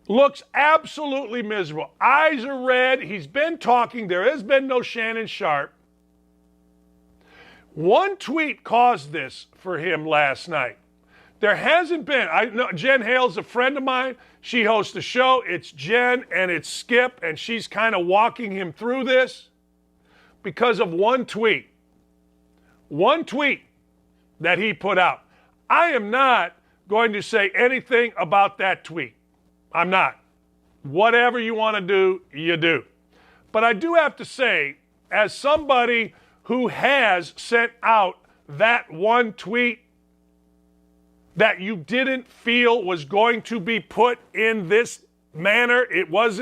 Looks absolutely miserable. Eyes are red. He's been talking. There has been no Shannon Sharp. One tweet caused this for him last night. There hasn't been. I know Jen Hale's a friend of mine. She hosts a show. It's Jen and it's Skip, and she's kind of walking him through this because of one tweet. One tweet that he put out. I am not going to say anything about that tweet. I'm not. Whatever you want to do, you do. But I do have to say, as somebody who has sent out that one tweet, that you didn't feel was going to be put in this manner? It was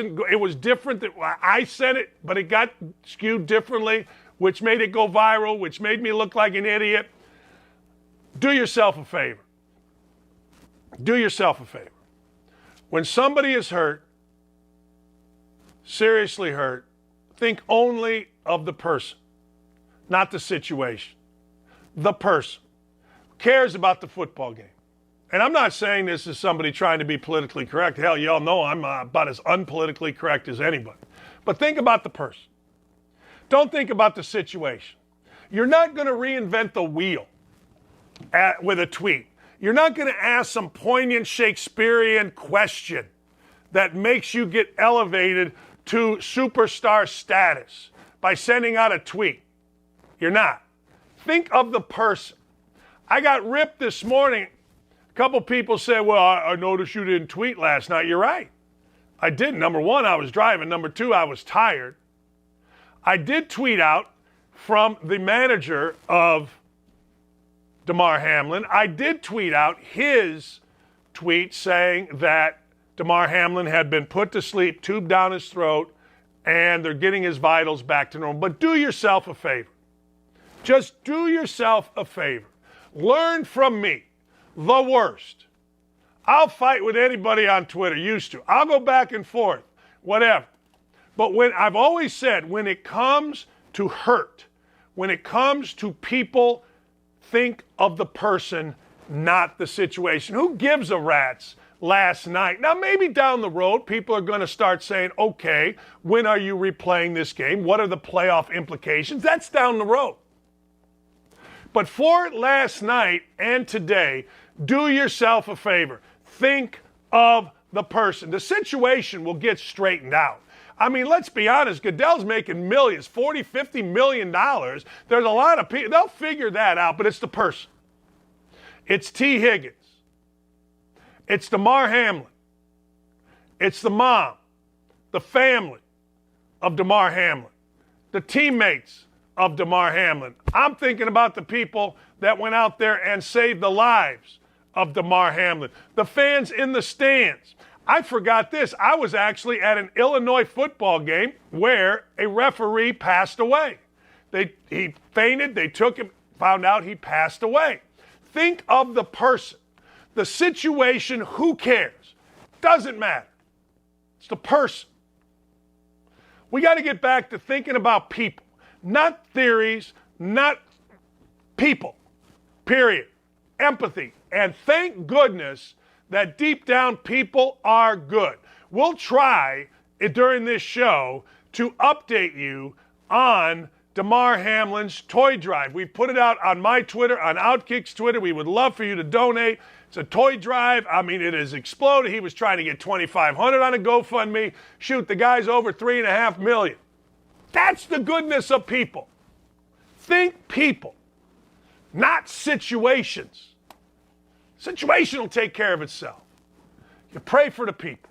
different. That I said it, but it got skewed differently, which made it go viral, which made me look like an idiot. Do yourself a favor. Do yourself a favor. When somebody is hurt, seriously hurt, think only of the person, not the situation. The person. Who cares about the football game? And I'm not saying this as somebody trying to be politically correct. Hell, y'all know I'm about as unpolitically correct as anybody. But think about the person. Don't think about the situation. You're not going to reinvent the wheel with a tweet. You're not going to ask some poignant Shakespearean question that makes you get elevated to superstar status by sending out a tweet. You're not. Think of the person. I got ripped this morning. A couple people said, well, I noticed you didn't tweet last night. You're right. I didn't. Number one, I was driving. Number two, I was tired. I did tweet out from the manager of Damar Hamlin. I did tweet out his tweet saying that Damar Hamlin had been put to sleep, tubed down his throat, and they're getting his vitals back to normal. But do yourself a favor. Just do yourself a favor. Learn from me. The worst. I'll fight with anybody on Twitter, used to. I'll go back and forth, whatever. But when I've always said, when it comes to hurt, when it comes to people, think of the person, not the situation. Who gives a rat's last night? Now, maybe down the road, people are going to start saying, okay, when are you replaying this game? What are the playoff implications? That's down the road. But for last night and today, do yourself a favor. Think of the person. The situation will get straightened out. I mean, let's be honest. Goodell's making millions, $40, $50 million. There's a lot of people. They'll figure that out, but it's the person. It's T. Higgins. It's Damar Hamlin. It's the mom, the family of Damar Hamlin, the teammates of Damar Hamlin. I'm thinking about the people that went out there and saved the lives of Damar Hamlin, the fans in the stands. I forgot this. I was actually at an Illinois football game where a referee passed away. He fainted. They took him, found out he passed away. Think of the person. The situation, who cares? Doesn't matter. It's the person. We got to get back to thinking about people, not theories, not people, period. Empathy. And thank goodness that deep down people are good. We'll try during this show to update you on Damar Hamlin's toy drive. We've put it out on my Twitter, on Outkick's Twitter. We would love for you to donate. It's a toy drive. I mean, it has exploded. He was trying to get $2,500 on a GoFundMe. Shoot, the guy's over $3.5 million. That's the goodness of people. Think people, not situations. Situation will take care of itself. You pray for the people,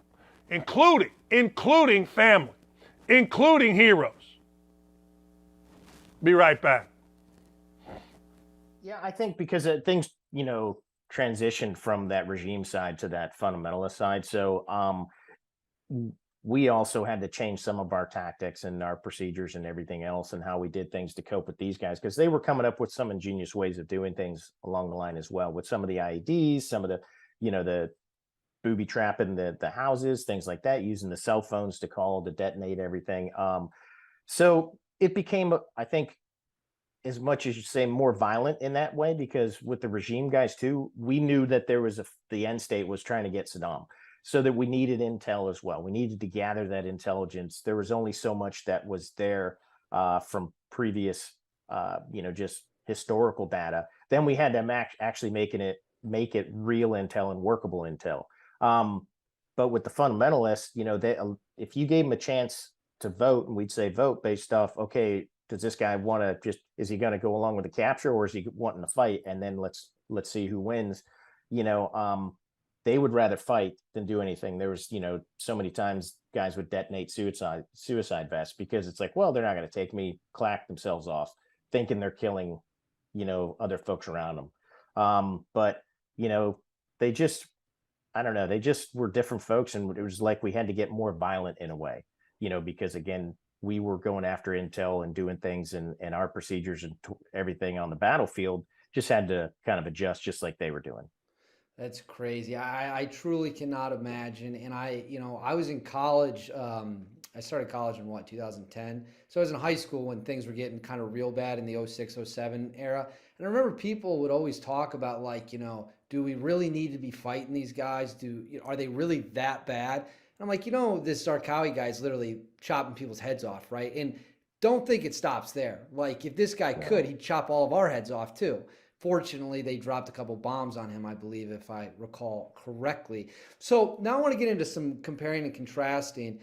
including family, including heroes. Be right back. Yeah, I think because things, transitioned from that regime side to that fundamentalist side. So we also had to change some of our tactics and our procedures and everything else and how we did things to cope with these guys, because they were coming up with some ingenious ways of doing things along the line as well, with some of the IEDs, some of the, the booby trapping the houses, things like that, using the cell phones to call, to detonate everything. So it became, I think, as much as you say, more violent in that way, because with the regime guys too, we knew that there was the end state was trying to get Saddam. So that we needed intel as well. We needed to gather that intelligence. There was only so much that was there from previous, just historical data. Then we had to actually make it real intel and workable intel. But with the fundamentalists, if you gave them a chance to vote, and we'd say vote based off, okay, does this guy want to is he going to go along with the capture, or is he wanting to fight? And then let's see who wins. They would rather fight than do anything. There was, so many times guys would detonate suicide vests because it's like, well, they're not going to take me, clack themselves off, thinking they're killing, other folks around them. But, they just, I don't know, they just were different folks. And it was like we had to get more violent in a way, because again, we were going after intel and doing things, and our procedures and everything on the battlefield just had to kind of adjust just like they were doing. That's crazy. I truly cannot imagine. And I was in college. I started college in 2010. So I was in high school when things were getting kind of real bad in the 06, 07 era. And I remember people would always talk about do we really need to be fighting these guys? Are they really that bad? And I'm like, this Zarqawi guy is literally chopping people's heads off, right? And don't think it stops there. Like if this guy could, he'd chop all of our heads off too. Fortunately, they dropped a couple bombs on him, I believe, if I recall correctly. So now I want to get into some comparing and contrasting.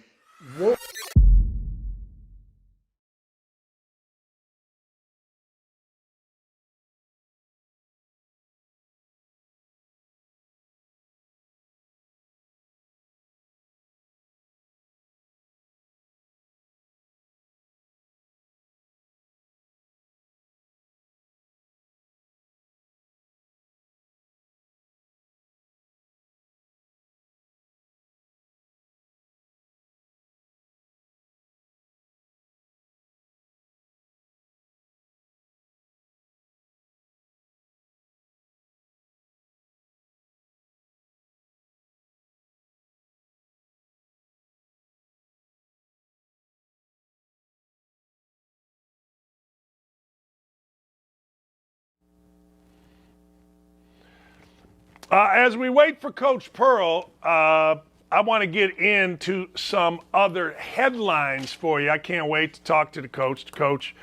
As we wait for Coach Pearl, I want to get into some other headlines for you. I can't wait to talk to the coach. The coach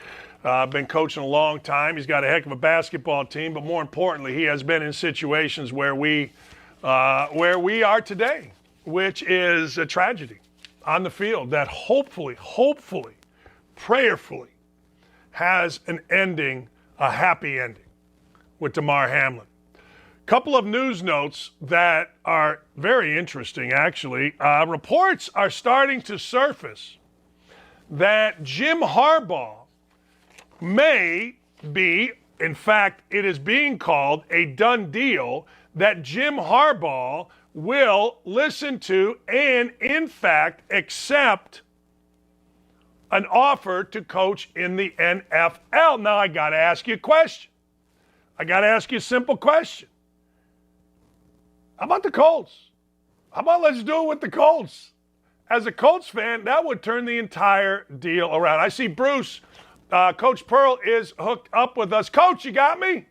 been coaching a long time. He's got a heck of a basketball team, but more importantly, he has been in situations where we are today, which is a tragedy on the field that hopefully, prayerfully has an ending, a happy ending with Damar Hamlin. Couple of news notes that are very interesting, actually. Reports are starting to surface that Jim Harbaugh may be, in fact, it is being called a done deal, that Jim Harbaugh will listen to and, in fact, accept an offer to coach in the NFL. Now, I got to ask you a question. I got to ask you a simple question. How about the Colts? How about let's do it with the Colts? As a Colts fan, that would turn the entire deal around. I see Bruce, Coach Pearl is hooked up with us. Coach, you got me?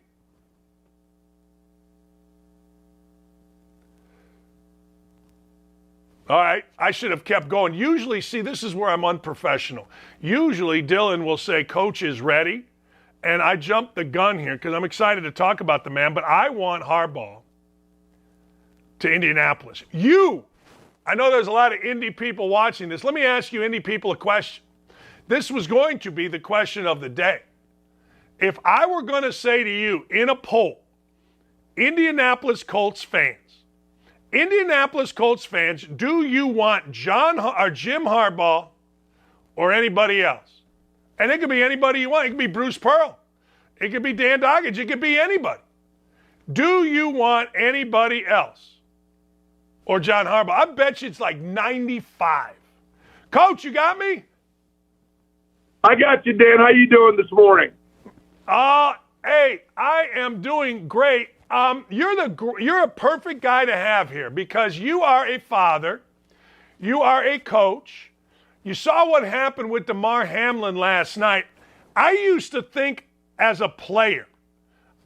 All right, I should have kept going. Usually, see, this is where I'm unprofessional. Usually, Dylan will say, Coach is ready, and I jumped the gun here because I'm excited to talk about the man, but I want Harbaugh to Indianapolis. I know there's a lot of Indy people watching this. Let me ask you Indy people a question. This was going to be the question of the day. If I were going to say to you in a poll, Indianapolis Colts fans, do you want Jim Harbaugh or anybody else? And it could be anybody you want. It could be Bruce Pearl. It could be Dan Dakich. It could be anybody. Do you want anybody else? Or John Harbaugh? I bet you it's like 95. Coach, you got me? I got you, Dan. How you doing this morning? Hey, I am doing great. You're a perfect guy to have here because you are a father. You are a coach. You saw what happened with Damar Hamlin last night. I used to think as a player.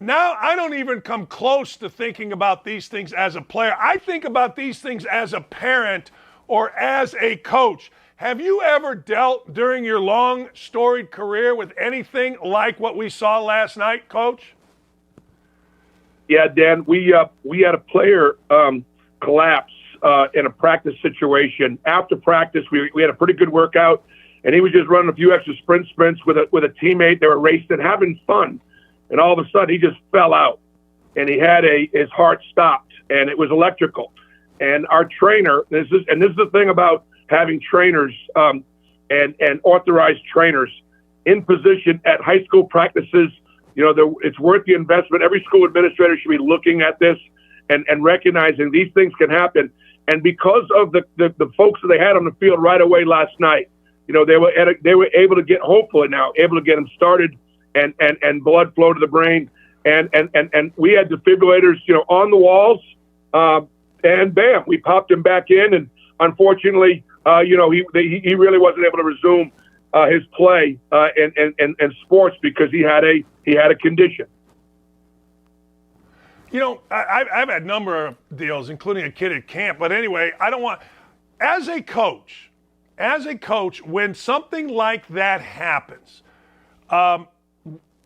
Now I don't even come close to thinking about these things as a player. I think about these things as a parent or as a coach. Have you ever dealt during your long, storied career with anything like what we saw last night, Coach? Yeah, Dan, we had a player collapse in a practice situation. After practice, we had a pretty good workout, and he was just running a few extra sprints with a teammate. They were racing, having fun. And all of a sudden, he just fell out, and he had his heart stopped, and it was electrical. And our trainer, this is the thing about having trainers and authorized trainers in position at high school practices. It's worth the investment. Every school administrator should be looking at this. and recognizing these things can happen. And because of the folks that they had on the field right away last night, you know, they were able to get, hopefully now, able to get them started and blood flow to the brain. And we had defibrillators, you know, on the walls, and bam, we popped him back in. And unfortunately, you know, he really wasn't able to resume his play in sports because he had a condition. You know, I've had a number of deals, including a kid at camp. But anyway, I don't want, as a coach, when something like that happens,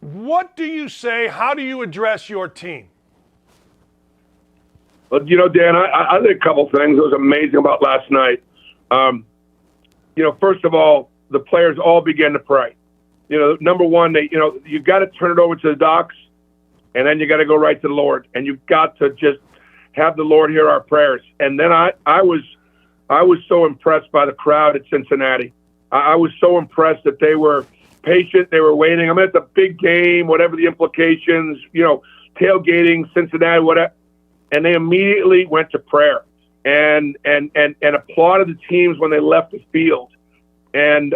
what do you say? How do you address your team? Well, you know, Dan, I think a couple things that was amazing about last night. You know, first of all, the players all began to pray. You know, number one, you got to turn it over to the docs, and then you got to go right to the Lord, and you've got to just have the Lord hear our prayers. And then I was so impressed by the crowd at Cincinnati. I was so impressed that they were patient. They were waiting. I mean, it's a big game, whatever the implications, you know, tailgating, Cincinnati, whatever. And they immediately went to prayer and applauded the teams when they left the field. And,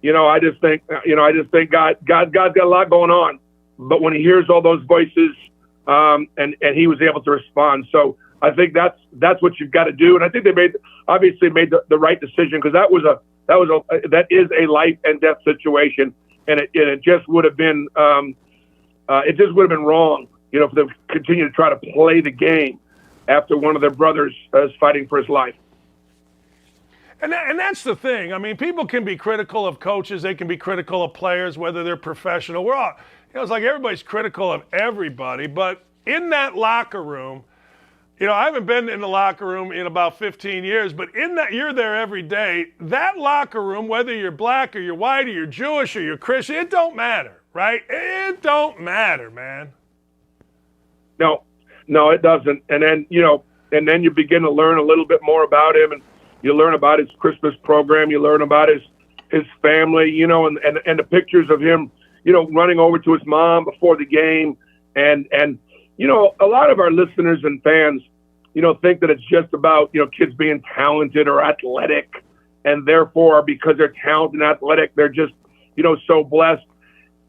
you know, I just think God's got a lot going on. But when he hears all those voices, and he was able to respond. So I think that's what you've got to do. And I think they obviously made the right decision, because that is a life and death situation. And it just would have been, wrong, you know, for them to continue to try to play the game after one of their brothers is fighting for his life. And that's the thing. I mean, people can be critical of coaches. They can be critical of players, whether they're professional. We're all, you know, it's like everybody's critical of everybody. But in that locker room, you know, I haven't been in the locker room in about 15 years, but in that, you're there every day. That locker room, whether you're black or you're white or you're Jewish or you're Christian, it don't matter, right? It don't matter, man. No, it doesn't. And then, you know, you begin to learn a little bit more about him, and you learn about his Christmas program. You learn about his family, you know, and the pictures of him, you know, running over to his mom before the game. And, you know, a lot of our listeners and fans, you know, think that it's just about, you know, kids being talented or athletic, and therefore, because they're talented and athletic, they're just, you know, so blessed.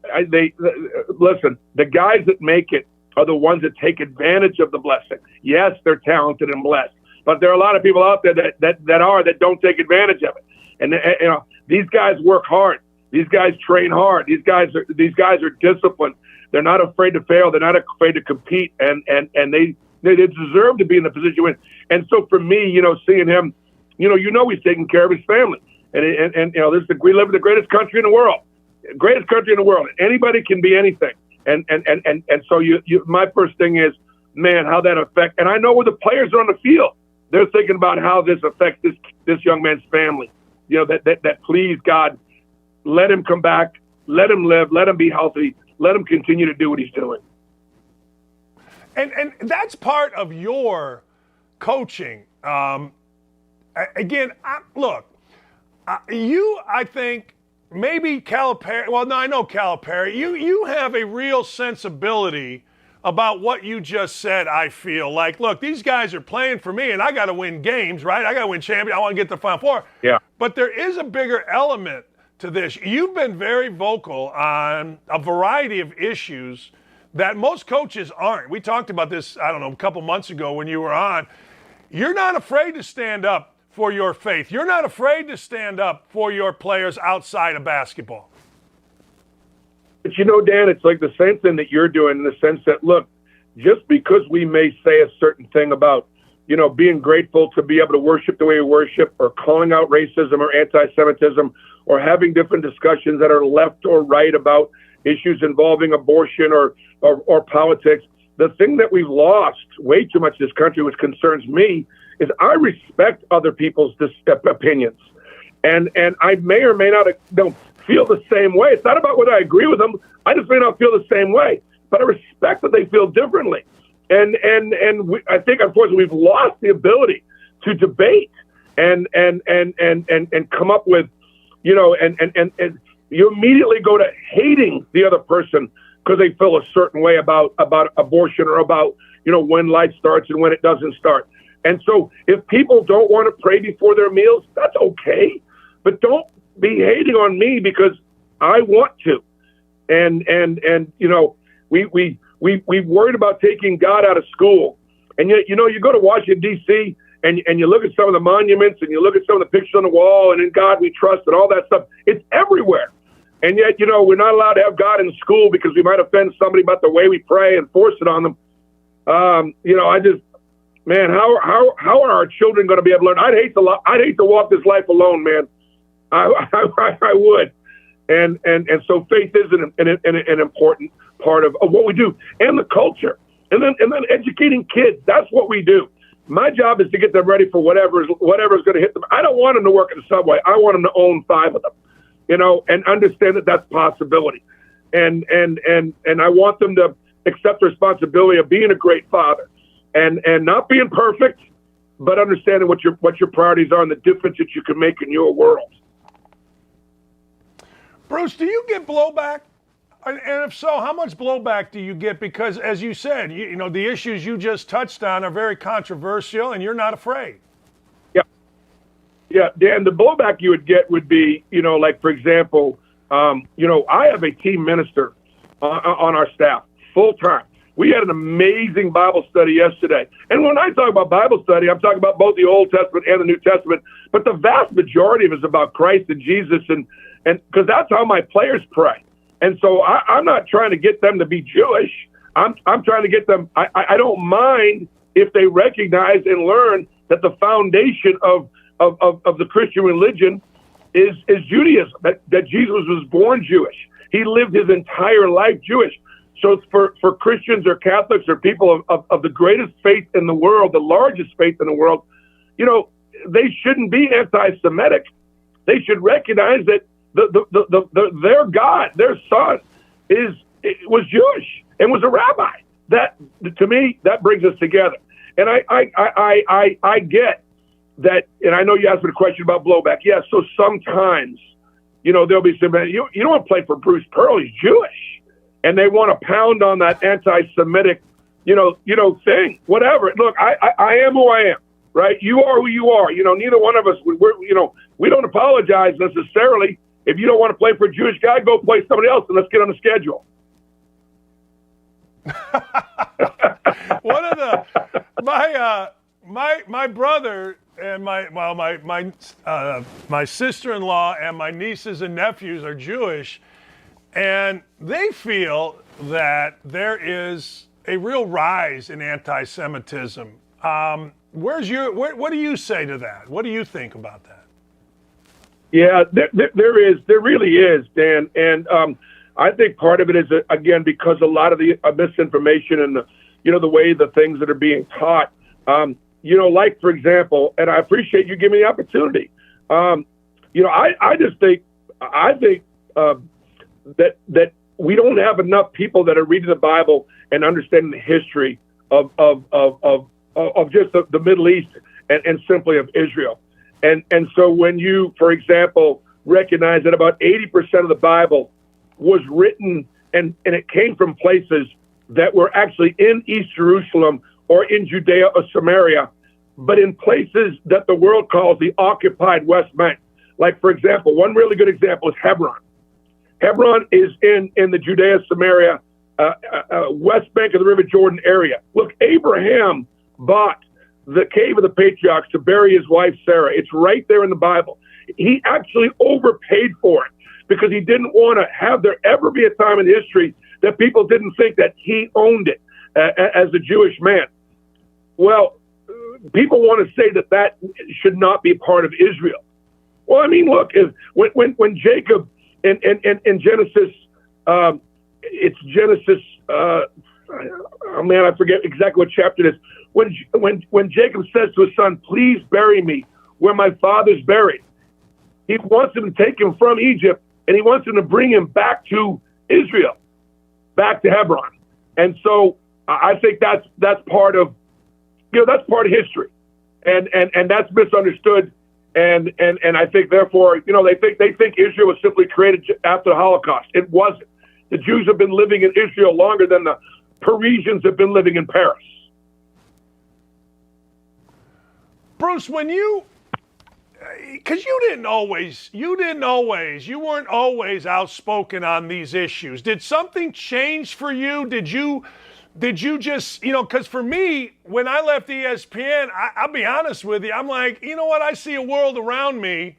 Listen, the guys that make it are the ones that take advantage of the blessing. Yes, they're talented and blessed, but there are a lot of people out there that don't take advantage of it. And you know, these guys work hard. These guys train hard. These guys are disciplined. They're not afraid to fail. They're not afraid to compete, and they deserve to be in the position win. And so for me, you know, seeing him, you know, he's taking care of his family, and you know, we live in the greatest country in the world. Greatest country in the world. Anybody can be anything. And so my first thing is, man, how that affects. And I know when the players are on the field, they're thinking about how this affects this young man's family. You know, that please, God, let him come back, let him live, let him be healthy, let him continue to do what he's doing. And that's part of your coaching. Again, I think. Maybe Calipari. Well, no, I know Calipari. You have a real sensibility about what you just said. I feel like, look, these guys are playing for me, and I got to win games, right? I got to win champions. I want to get to the Final Four. Yeah. But there is a bigger element to this. You've been very vocal on a variety of issues that most coaches aren't. We talked about this, I don't know, a couple months ago when you were on. You're not afraid to stand up for your faith. You're not afraid to stand up for your players outside of basketball. But you know, Dan, it's like the same thing that you're doing, in the sense that, look, just because we may say a certain thing about, you know, being grateful to be able to worship the way we worship, or calling out racism or anti-Semitism, or having different discussions that are left or right about issues involving abortion or politics, the thing that we've lost way too much in this country, which concerns me, is I respect other people's opinions, and I may or may not feel the same way. It's not about whether I agree with them. I just may not feel the same way, but I respect that they feel differently. And I think, unfortunately, we've lost the ability to debate and come up with, you know, and you immediately go to hating the other person because they feel a certain way about abortion, or about, when life starts and when it doesn't start. And so if people don't want to pray before their meals, that's okay. But don't be hating on me because I want to. And we worried about taking God out of school. And yet, you go to Washington, D.C., and you look at some of the monuments and you look at some of the pictures on the wall and in God we trust and all that stuff. It's everywhere. And yet, we're not allowed to have God in school because we might offend somebody about the way we pray and force it on them. Man, how are our children going to be able to learn? I'd hate to walk this life alone, man. I would. And so faith is an important part of what we do, and the culture, and then educating kids. That's what we do. My job is to get them ready for whatever's going to hit them. I don't want them to work at the subway. I want them to own 5 of them, and understand that that's a possibility. And I want them to accept the responsibility of being a great father and not being perfect, but understanding what your priorities are and the difference that you can make in your world. Bruce, do you get blowback? And if so, how much blowback do you get? Because, as you said, the issues you just touched on are very controversial, and you're not afraid. Yeah, Dan, the blowback you would get would be, like, for example, I have a team minister on our staff, full-time. We had an amazing Bible study yesterday. And when I talk about Bible study, I'm talking about both the Old Testament and the New Testament. But the vast majority of it is about Christ and Jesus, and because that's how my players pray. And so I'm not trying to get them to be Jewish. I'm trying to get them. I don't mind if they recognize and learn that the foundation of the Christian religion is Judaism. That Jesus was born Jewish. He lived his entire life Jewish. So for Christians or Catholics or people of the greatest faith in the world, the largest faith in the world, they shouldn't be anti-Semitic. They should recognize that their God, their son, was Jewish and was a rabbi. That, to me, that brings us together. And I get that, and I know you asked me a question about blowback. Yes, so sometimes, there'll be some, you don't want to play for Bruce Pearl, he's Jewish. And they want to pound on that anti-Semitic, thing, whatever. Look, I am who I am, right? You are who you are. Neither one of us, we don't apologize necessarily. If you don't want to play for a Jewish guy, go play somebody else, and let's get on the schedule. One of my brother and my sister-in-law and my nieces and nephews are Jewish, and they feel that there is a real rise in anti-Semitism. What do you say to that? What do you think about that? Yeah, there really is, Dan. And I think part of it is, again, because a lot of the misinformation and the way the things that are being taught, like, for example, and I appreciate you giving me the opportunity. I think that we don't have enough people that are reading the Bible and understanding the history of just the Middle East and simply of Israel. And so when you, for example, recognize that about 80% of the Bible was written and it came from places that were actually in East Jerusalem or in Judea or Samaria, but in places that the world calls the occupied West Bank. Like, for example, one really good example is Hebron. Hebron is in the Judea, Samaria, West Bank of the River Jordan area. Look, Abraham bought the cave of the patriarchs to bury his wife Sarah. It's right there in the Bible. He actually overpaid for it because he didn't want to have there ever be a time in history that people didn't think that he owned it as a Jewish man. Well, people want to say that should not be part of Israel. Well, I mean, look, when Jacob in Genesis, it's Genesis. I forget exactly what chapter it is. When Jacob says to his son, "Please bury me where my father's buried," he wants him to take him from Egypt and he wants him to bring him back to Israel, back to Hebron. And so I think that's part of history, and that's misunderstood. And I think therefore, they think Israel was simply created after the Holocaust. It wasn't. The Jews have been living in Israel longer than the Parisians have been living in Paris. Bruce, when you, because you weren't always outspoken on these issues. Did something change for you? Did you just, because for me, when I left ESPN, I'll be honest with you, I'm like, you know what? I see a world around me,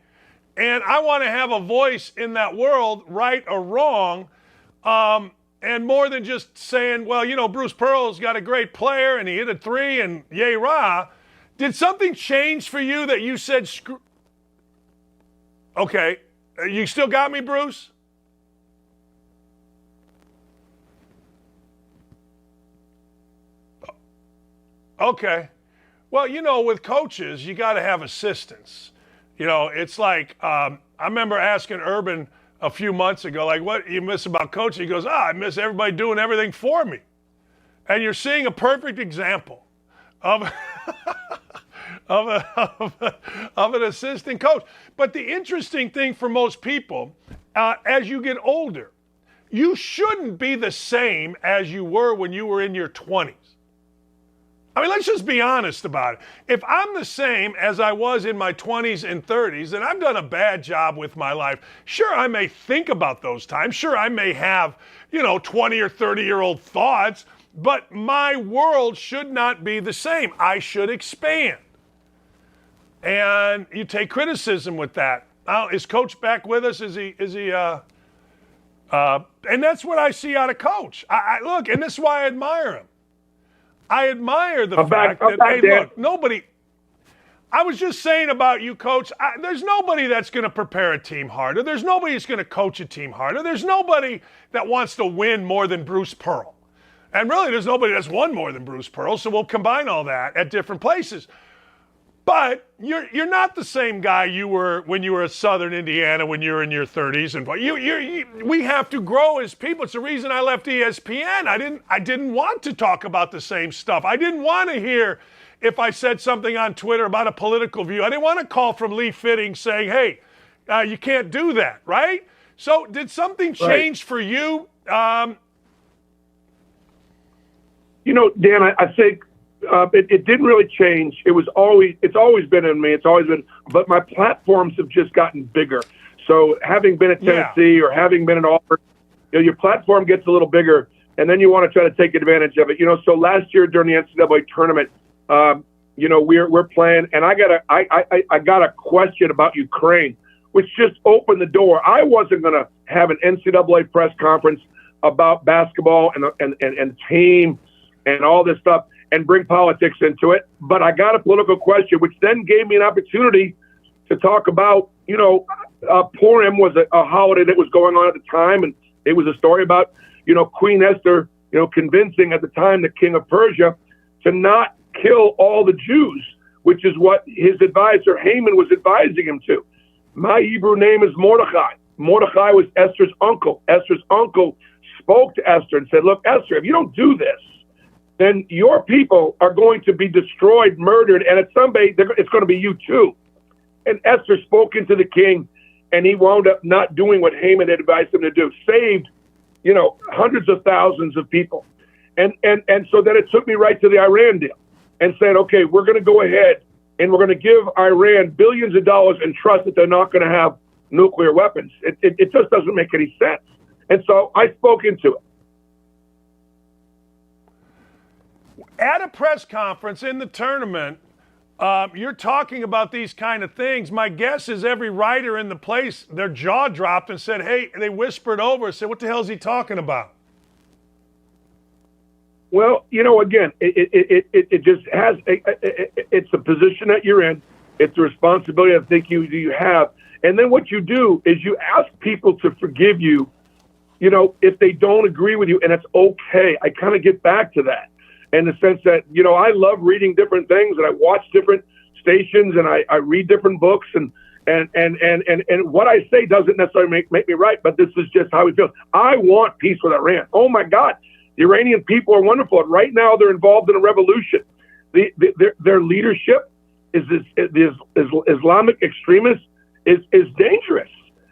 and I want to have a voice in that world, right or wrong. And more than just saying, well, Bruce Pearl's got a great player and he hit a three and yay rah. Did something change for you that you said, screw? Okay. You still got me, Bruce? Okay. Well, with coaches, you got to have assistants. It's like, I remember asking Urban a few months ago, like, what you miss about coaching? He goes, I miss everybody doing everything for me. And you're seeing a perfect example of an assistant coach. But the interesting thing for most people, as you get older, you shouldn't be the same as you were when you were in your 20s. I mean, let's just be honest about it. If I'm the same as I was in my 20s and 30s, then I've done a bad job with my life. Sure, I may think about those times. Sure, I may have, 20 or 30-year-old thoughts, but my world should not be the same. I should expand. And you take criticism with that. Is Coach back with us? Is he? And that's what I see out of Coach. I look, and this is why I admire him. I admire the fact that, hey, look, nobody – I was just saying about you, Coach, there's nobody that's going to prepare a team harder. There's nobody that's going to coach a team harder. There's nobody that wants to win more than Bruce Pearl. And really, there's nobody that's won more than Bruce Pearl, so we'll combine all that at different places. But you're not the same guy you were when you were at Southern Indiana when you were in your 30s. And we have to grow as people. It's the reason I left ESPN. I didn't want to talk about the same stuff. I didn't want to hear if I said something on Twitter about a political view. I didn't want to call from Lee Fitting saying, hey, you can't do that, right? So did something change for you? Dan, I think it didn't really change. It's always been in me. But my platforms have just gotten bigger. So having been at Tennessee or having been at Auburn, your platform gets a little bigger, and then you want to try to take advantage of it. So last year during the NCAA tournament, we're playing, and I got a question about Ukraine, which just opened the door. I wasn't going to have an NCAA press conference about basketball and team and all this stuff and bring politics into it. But I got a political question, which then gave me an opportunity to talk about, Purim was a holiday that was going on at the time. And it was a story about, Queen Esther, convincing at the time the king of Persia to not kill all the Jews, which is what his advisor Haman was advising him to. My Hebrew name is Mordechai. Mordechai was Esther's uncle. Esther's uncle spoke to Esther and said, look, Esther, if you don't do this, then your people are going to be destroyed, murdered, and at some day it's going to be you too. And Esther spoke into the king, and he wound up not doing what Haman had advised him to do, saved, hundreds of thousands of people. And so then it took me right to the Iran deal and said, okay, we're going to go ahead and we're going to give Iran billions of dollars and trust that they're not going to have nuclear weapons. It just doesn't make any sense. And so I spoke into it. At a press conference in the tournament, you're talking about these kind of things. My guess is every writer in the place, their jaw dropped and said, hey, they whispered over and said, what the hell is he talking about? Well, again, it just has, it's a position that you're in. It's a responsibility I think you have. And then what you do is you ask people to forgive you, if they don't agree with you, and it's okay. I kind of get back to that. In the sense that, I love reading different things and I watch different stations and I read different books and what I say doesn't necessarily make me right, but this is just how we feel. I want peace with Iran. Oh my God, the Iranian people are wonderful. And right now they're involved in a revolution. Their leadership is Islamic extremists is dangerous.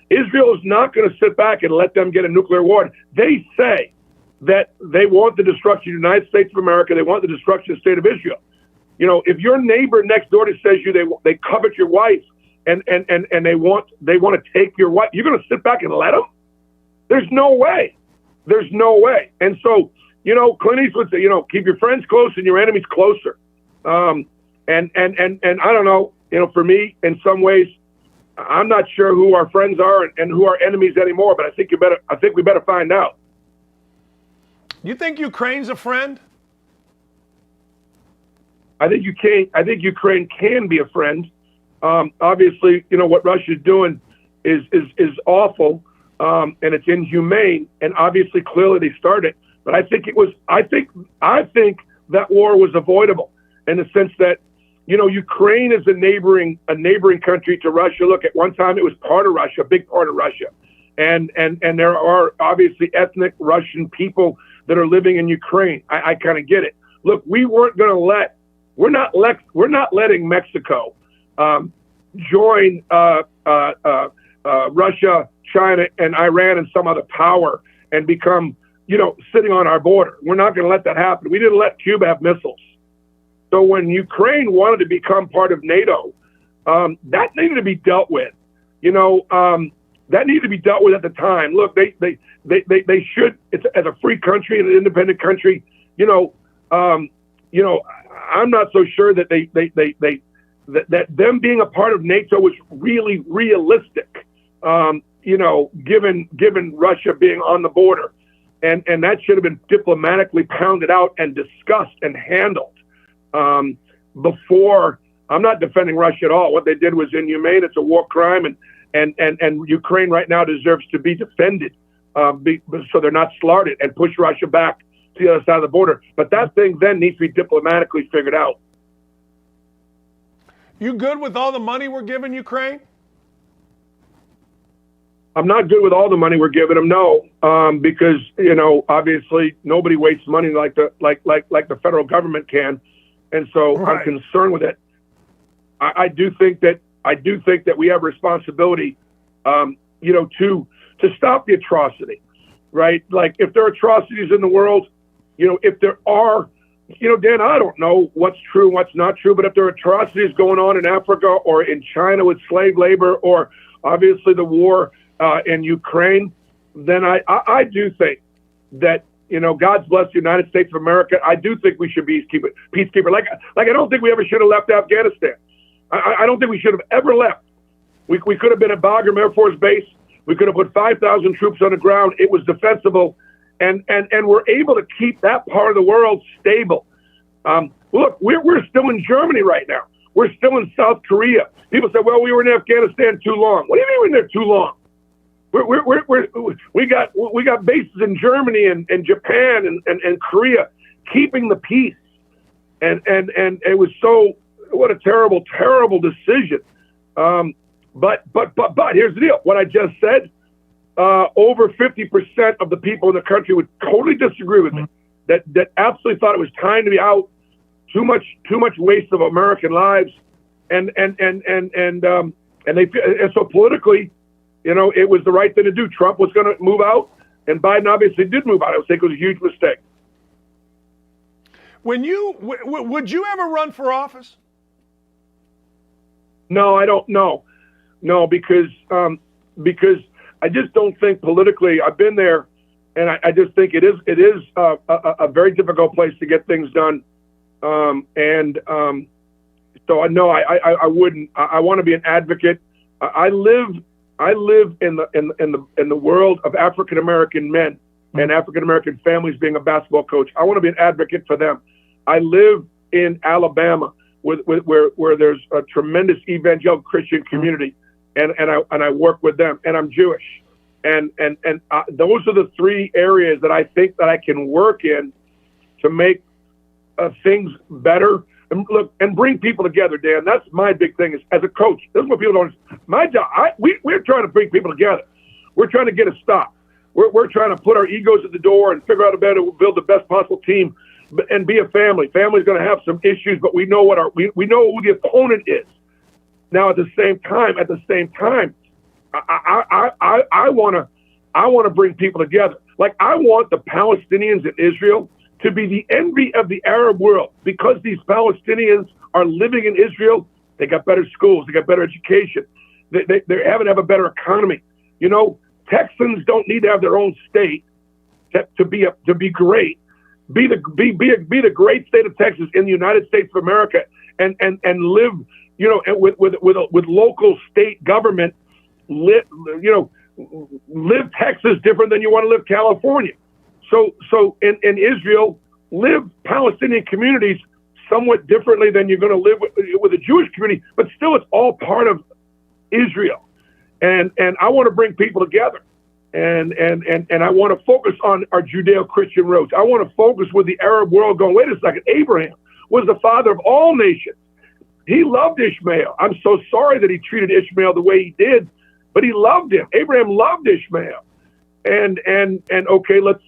Israel is not going to sit back and let them get a nuclear war. They say that they want the destruction of the United States of America. They want the destruction of the state of Israel. if your neighbor next door says they covet your wife and they want to take your wife, you're going to sit back and let them? There's no way. There's no way. And so, Clint Eastwood said, keep your friends close and your enemies closer. And I don't know, for me, in some ways, I'm not sure who our friends are and who our enemies anymore, but I think we better find out. You think Ukraine's a friend? I think Ukraine can be a friend. Obviously, what Russia's doing is awful, and it's inhumane, and obviously, clearly they started. But I think that war was avoidable in the sense that, Ukraine is a neighboring country to Russia. Look, at one time it was part of Russia, a big part of Russia, and there are obviously ethnic Russian people that are living in Ukraine. I kind of get it. Look, we're not letting Mexico join Russia, China, and Iran and some other power and become, sitting on our border. We're not going to let that happen. We didn't let Cuba have missiles. So when Ukraine wanted to become part of NATO, that needed to be dealt with. That needed to be dealt with at the time. Look, they should. It's as a free country and an independent country. I'm not so sure that that them being a part of NATO was really realistic. Given Russia being on the border, and that should have been diplomatically pounded out and discussed and handled before. I'm not defending Russia at all. What they did was inhumane. It's a war crime, and Ukraine right now deserves to be defended, so they're not slaughtered and push Russia back to the other side of the border. But that thing then needs to be diplomatically figured out. You good with all the money we're giving Ukraine? I'm not good with all the money we're giving them, no, because obviously nobody wastes money like the federal government can, and so right. I'm concerned with it. I do think that we have responsibility, to stop the atrocity, right? Like if there are atrocities in the world, if there are, Dan, I don't know what's true and what's not true, but if there are atrocities going on in Africa or in China with slave labor or obviously the war in Ukraine, then I do think that, God's bless the United States of America. I do think we should be peacekeeper. Like I don't think we ever should have left Afghanistan. I don't think we should have ever left. We could have been at Bagram Air Force Base. We could have put 5,000 troops on the ground. It was defensible. And we're able to keep that part of the world stable. Look, we're still in Germany right now. We're still in South Korea. People say, well, we were in Afghanistan too long. What do you mean we were there too long? We got bases in Germany and Japan and Korea keeping the peace. And it was what a terrible, terrible decision. But here's the deal. What I just said, over 50% of the people in the country would totally disagree with me. That absolutely thought it was time to be out. Too much waste of American lives, and so politically, it was the right thing to do. Trump was going to move out, and Biden obviously did move out. I would think it was a huge mistake. Would you ever run for office? No, I don't know. No, because I just don't think politically. I've been there, and I just think it is a very difficult place to get things done. So I know I wouldn't. I want to be an advocate. I live in the world of African American men and African American families. Being a basketball coach, I want to be an advocate for them. I live in Alabama, where there's a tremendous evangelical Christian community, and I work with them. And I'm Jewish, and those are the three areas that I think that I can work in to make things better and look and bring people together. Dan, that's my big thing. Is as a coach, this is what people don't. My job, we're trying to bring people together. We're trying to get a stop. We're trying to put our egos at the door and figure out a better build the best possible team and be a family. Family's going to have some issues, but we know we know who the opponent is. Now, at the same time, I want to bring people together. Like I want the Palestinians in Israel to be the envy of the Arab world because these Palestinians are living in Israel. They got better schools. They got better education. They have a better economy. You know, Texans don't need to have their own state to be great. Be the great state of Texas in the United States of America and live, you know, with local state government. Live Texas different than you want to live California. So in Israel, live Palestinian communities somewhat differently than you're going to live with a Jewish community, but still it's all part of Israel. And I want to bring people together. And I want to focus on our Judeo-Christian roots. I want to focus with the Arab world going, wait a second, Abraham was the father of all nations. He loved Ishmael. I'm so sorry that he treated Ishmael the way he did, but he loved him. Abraham loved Ishmael. And okay, let's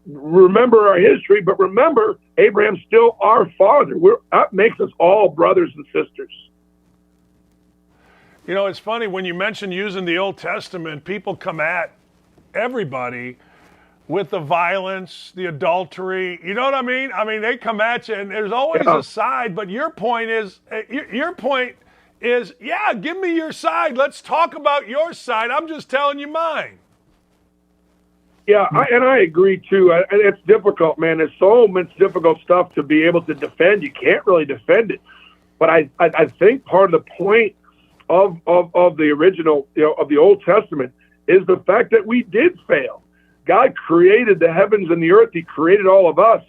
remember our history, but remember Abraham's still our father. That makes us all brothers and sisters. You know, it's funny when you mention using the Old Testament, people come at everybody with the violence, the adultery. You know what I mean? I mean, they come at you, and there's always a side. But your point is, yeah, give me your side. Let's talk about your side. I'm just telling you mine. Yeah, I agree too. It's difficult, man. There's so much difficult stuff to be able to defend. You can't really defend it. But I think part of the point of the original, you know, of the Old Testament is the fact that we did fail. God created the heavens and the earth. He created all of us.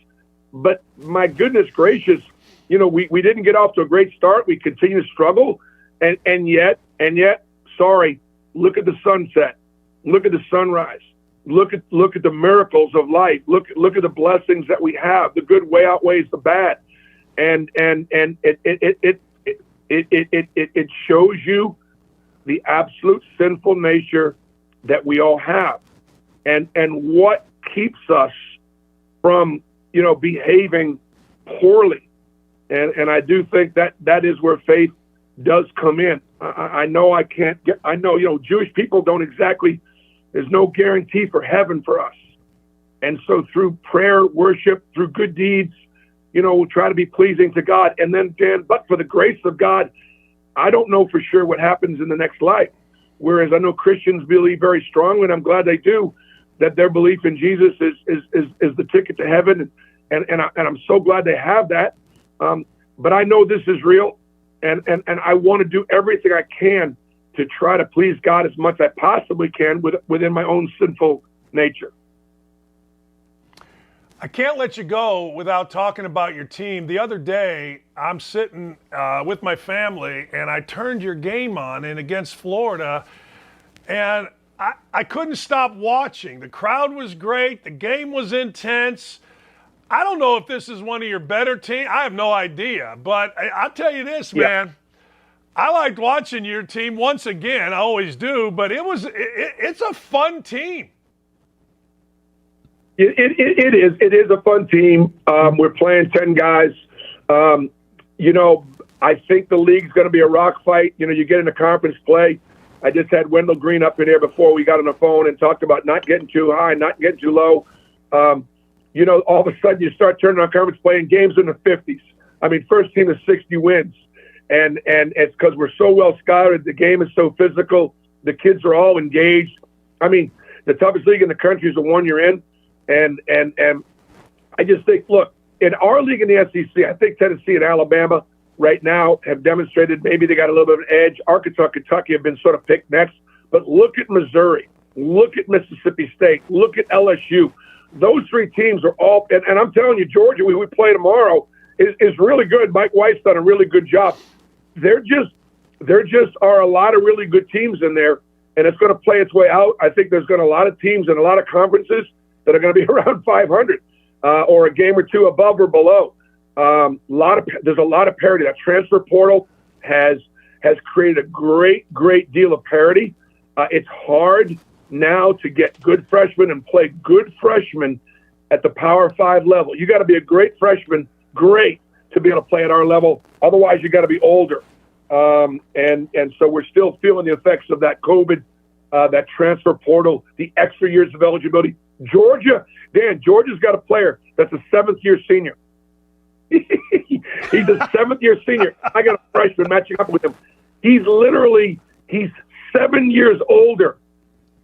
But my goodness gracious, you know, we didn't get off to a great start. We continue to struggle. And yet, sorry, look at the sunset. Look at the sunrise. Look at the miracles of life. Look at the blessings that we have. The good way outweighs the bad. And it shows you the absolute sinful nature that we all have, and what keeps us from, you know, behaving poorly. And I do think that is where faith does come in. I know you know, Jewish people don't exactly, there's no guarantee for heaven for us. And so through prayer, worship, through good deeds, you know, we'll try to be pleasing to God. And then, Dan, but for the grace of God, I don't know for sure what happens in the next life. Whereas I know Christians believe very strongly, and I'm glad they do, that their belief in Jesus is the ticket to heaven. And I'm so glad they have that. But I know this is real. And I want to do everything I can to try to please God as much as I possibly can within my own sinful nature. I can't let you go without talking about your team. The other day, I'm sitting with my family, and I turned your game on against Florida, and I couldn't stop watching. The crowd was great. The game was intense. I don't know if this is one of your better teams. I have no idea. But I'll tell you this, man. I liked watching your team once again. I always do. But it's a fun team. It is. It is a fun team. We're playing 10 guys. You know, I think the league's going to be a rock fight. You know, you get into conference play. I just had Wendell Green up in here before we got on the phone and talked about not getting too high, not getting too low. You know, all of a sudden you start turning on conference play and games in the 50s. I mean, first team is 60 wins. And it's because we're so well scouted. The game is so physical. The kids are all engaged. I mean, the toughest league in the country is the one you're in. And I just think, look, in our league in the SEC, I think Tennessee and Alabama right now have demonstrated maybe they got a little bit of an edge. Arkansas, Kentucky have been sort of picked next. But look at Missouri. Look at Mississippi State. Look at LSU. Those three teams are all – and I'm telling you, Georgia, we play tomorrow, is really good. Mike White's done a really good job. There just are a lot of really good teams in there, and it's going to play its way out. I think there's going to be a lot of teams and a lot of conferences that are going to be around 500 or a game or two above or below. There's a lot of parity. That transfer portal has created a great deal of parity. It's hard now to get good freshmen and play good freshmen at the Power 5 level. You got to be a great freshman, to be able to play at our level. Otherwise, you got to be older. And so we're still feeling the effects of that COVID, that transfer portal, the extra years of eligibility. Georgia's got a player that's a seventh-year senior. He's a seventh-year senior. I got a freshman matching up with him. He's 7 years older,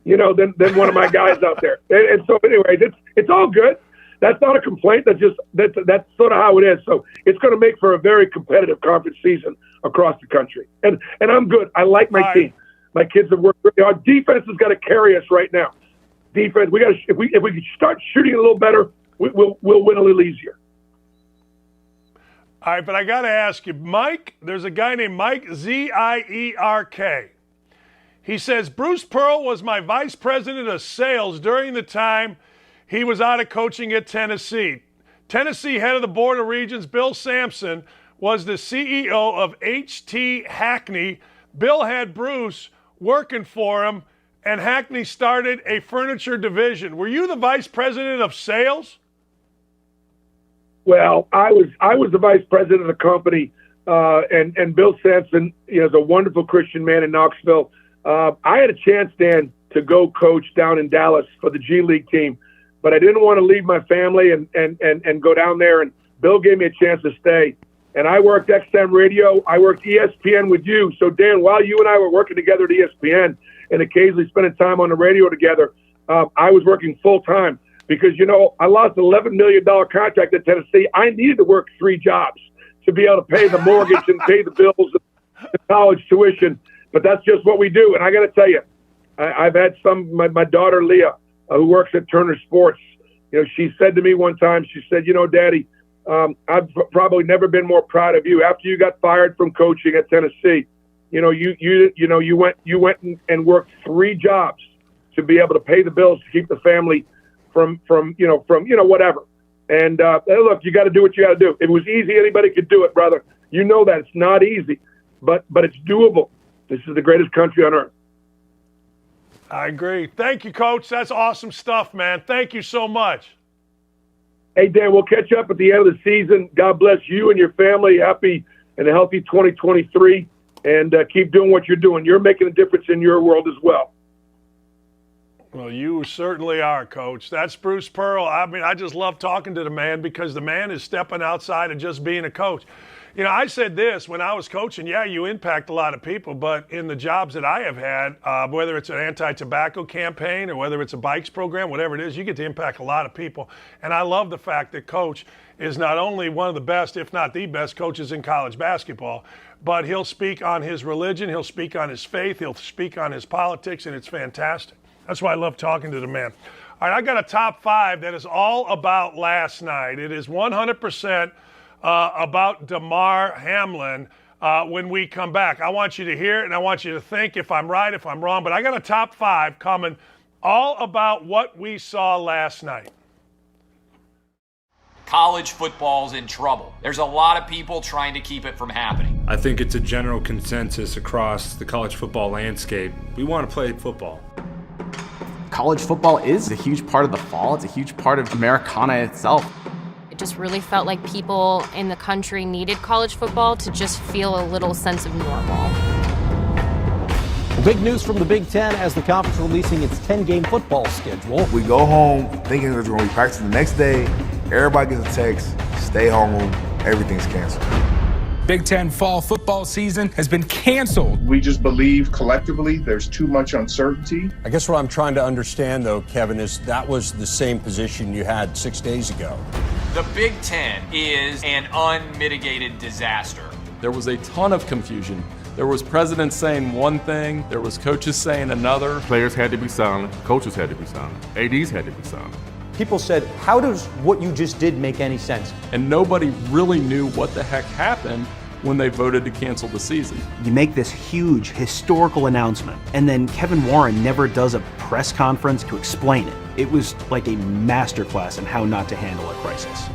than one of my guys out there. And so, anyway, it's all good. That's not a complaint. That's sort of how it is. So it's going to make for a very competitive conference season across the country. And I'm good. I like my team. My kids have worked really hard. Defense has got to carry us right now. Defense, we got to. If we start shooting a little better, we'll win a little easier. All right, but I got to ask you, Mike. There's a guy named Mike Zierk. He says Bruce Pearl was my vice president of sales during the time he was out of coaching at Tennessee. Tennessee head of the Board of Regents, Bill Sampson, was the CEO of H.T. Hackney. Bill had Bruce working for him, and Hackney started a furniture division. Were you the vice president of sales? Well, I was the vice president of the company, and Bill Sampson, is a wonderful Christian man in Knoxville. I had a chance, Dan, to go coach down in Dallas for the G League team, but I didn't want to leave my family and go down there. And Bill gave me a chance to stay. And I worked XM Radio. I worked ESPN with you. So, Dan, while you and I were working together at ESPN and occasionally spending time on the radio together, I was working full time because, I lost an $11 million contract at Tennessee. I needed to work 3 jobs to be able to pay the mortgage and pay the bills and the college tuition. But that's just what we do. And I got to tell you, I've had my daughter, Leah, who works at Turner Sports. She said to me one time, she said, Daddy, I've probably never been more proud of you. After you got fired from coaching at Tennessee, you went and worked 3 jobs to be able to pay the bills to keep the family from whatever. And look, you got to do what you got to do. If it was easy, anybody could do it, brother. You know that it's not easy, but it's doable. This is the greatest country on earth. I agree. Thank you, Coach. That's awesome stuff, man. Thank you so much. Hey, Dan, we'll catch up at the end of the season. God bless you and your family. Happy and a healthy 2023. And keep doing what you're doing. You're making a difference in your world as well. Well, you certainly are, Coach. That's Bruce Pearl. I mean, I just love talking to the man because the man is stepping outside of just being a coach. I said this when I was coaching, you impact a lot of people, but in the jobs that I have had, whether it's an anti-tobacco campaign or whether it's a bikes program, whatever it is, you get to impact a lot of people. And I love the fact that Coach is not only one of the best, if not the best coaches in college basketball, but he'll speak on his religion, he'll speak on his faith, he'll speak on his politics, and it's fantastic. That's why I love talking to the man. All right, I got a top 5 that is all about last night. It is 100% about Damar Hamlin when we come back. I want you to hear it, and I want you to think if I'm right, if I'm wrong. But I got a top 5 coming all about what we saw last night. College football's in trouble. There's a lot of people trying to keep it from happening. I think it's a general consensus across the college football landscape. We want to play football. College football is a huge part of the fall. It's a huge part of Americana itself. Just really felt like people in the country needed college football to just feel a little sense of normal. Big news from the Big Ten as the conference releasing its 10-game football schedule. We go home thinking there's going to be practice the next day. Everybody gets a text, stay home, everything's canceled. Big Ten fall football season has been canceled. We just believe collectively there's too much uncertainty. I guess what I'm trying to understand, though, Kevin, is that was the same position you had 6 days ago. The Big Ten is an unmitigated disaster. There was a ton of confusion. There was presidents saying one thing, there was coaches saying another. Players had to be silent, coaches had to be silent, ADs had to be silent. People said, how does what you just did make any sense? And nobody really knew what the heck happened when they voted to cancel the season. You make this huge historical announcement, and then Kevin Warren never does a press conference to explain it. It was like a masterclass in how not to handle a crisis.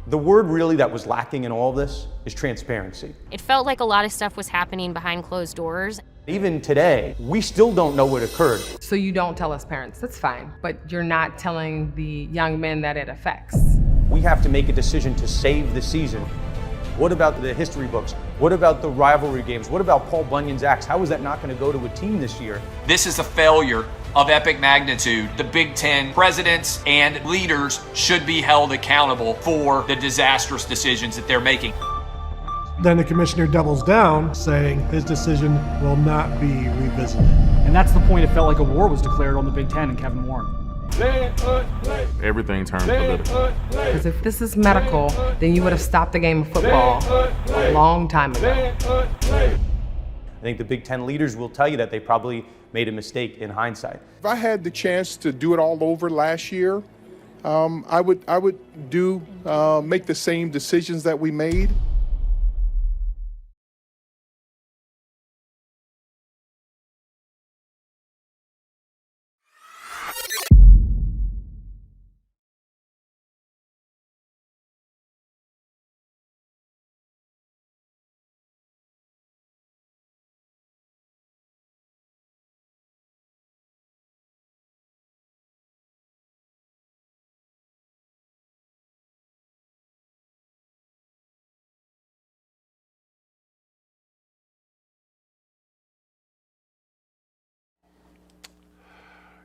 The word really that was lacking in all of this is transparency. It felt like a lot of stuff was happening behind closed doors. Even today, we still don't know what occurred. So you don't tell us parents, that's fine, but you're not telling the young men that it affects. We have to make a decision to save the season. What about the history books? What about the rivalry games? What about Paul Bunyan's axe? How is that not going to go to a team this year? This is a failure of epic magnitude, the Big Ten presidents and leaders should be held accountable for the disastrous decisions that they're making. Then the commissioner doubles down, saying his decision will not be revisited. And that's the point. It felt like a war was declared on the Big Ten and Kevin Warren. Everything turned political. Because if this is medical, then you would have stopped the game of football a long time ago. I think the Big Ten leaders will tell you that they probably made a mistake in hindsight. If I had the chance to do it all over last year, I would make the same decisions that we made.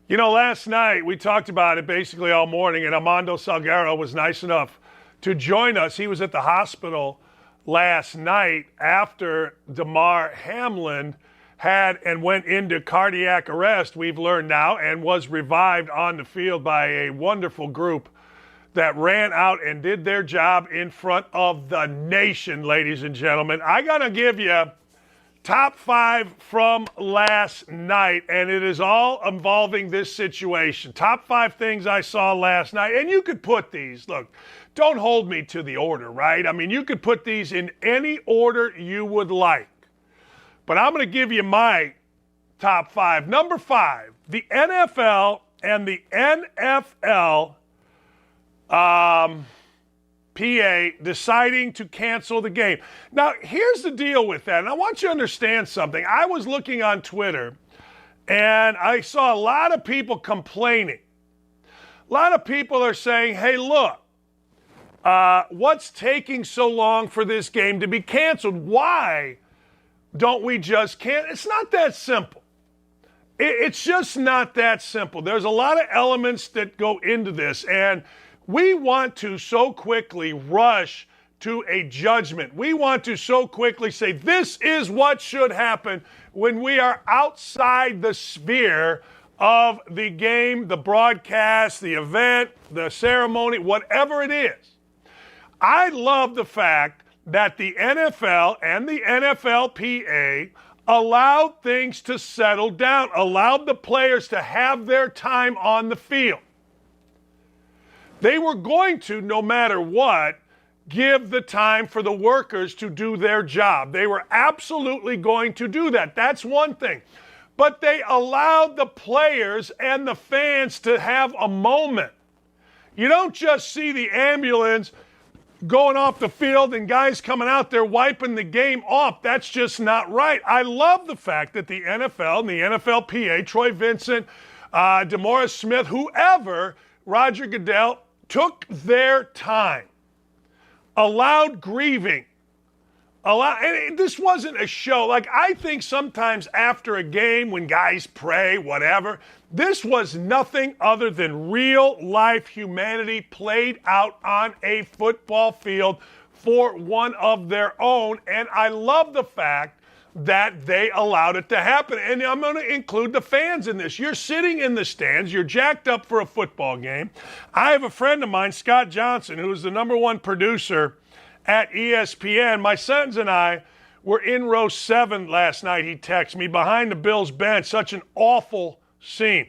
You know, last night we talked about it basically all morning, and Armando Salguero was nice enough to join us. He was at the hospital last night after Damar Hamlin had and went into cardiac arrest, we've learned now, and was revived on the field by a wonderful group that ran out and did their job in front of the nation, ladies and gentlemen. I got to give you top 5 from last night, and it is all involving this situation. Top 5 things I saw last night, and you could put these. Look, don't hold me to the order, right? I mean, you could put these in any order you would like. But I'm going to give you my top 5. Number 5, the NFL and the NFL PA deciding to cancel the game. Now, here's the deal with that, and I want you to understand something. I was looking on Twitter, and I saw a lot of people complaining. A lot of people are saying, hey, look, what's taking so long for this game to be canceled? Why don't we just cancel? It's not that simple. It's just not that simple. There's a lot of elements that go into this, and we want to so quickly rush to a judgment. We want to so quickly say this is what should happen when we are outside the sphere of the game, the broadcast, the event, the ceremony, whatever it is. I love the fact that the NFL and the NFLPA allowed things to settle down, allowed the players to have their time on the field. They were going to, no matter what, give the time for the workers to do their job. They were absolutely going to do that. That's one thing. But they allowed the players and the fans to have a moment. You don't just see the ambulance going off the field and guys coming out there wiping the game off. That's just not right. I love the fact that the NFL and the NFLPA, Troy Vincent, DeMaurice Smith, whoever, Roger Goodell, took their time, allowed grieving, and this wasn't a show. Like, I think sometimes after a game when guys pray, whatever, this was nothing other than real life humanity played out on a football field for one of their own. And I love the fact that they allowed it to happen. And I'm going to include the fans in this. You're sitting in the stands. You're jacked up for a football game. I have a friend of mine, Scott Johnson, who is the #1 producer at ESPN. My sons and I were in row 7 last night. He texted me behind the Bills bench. Such an awful scene.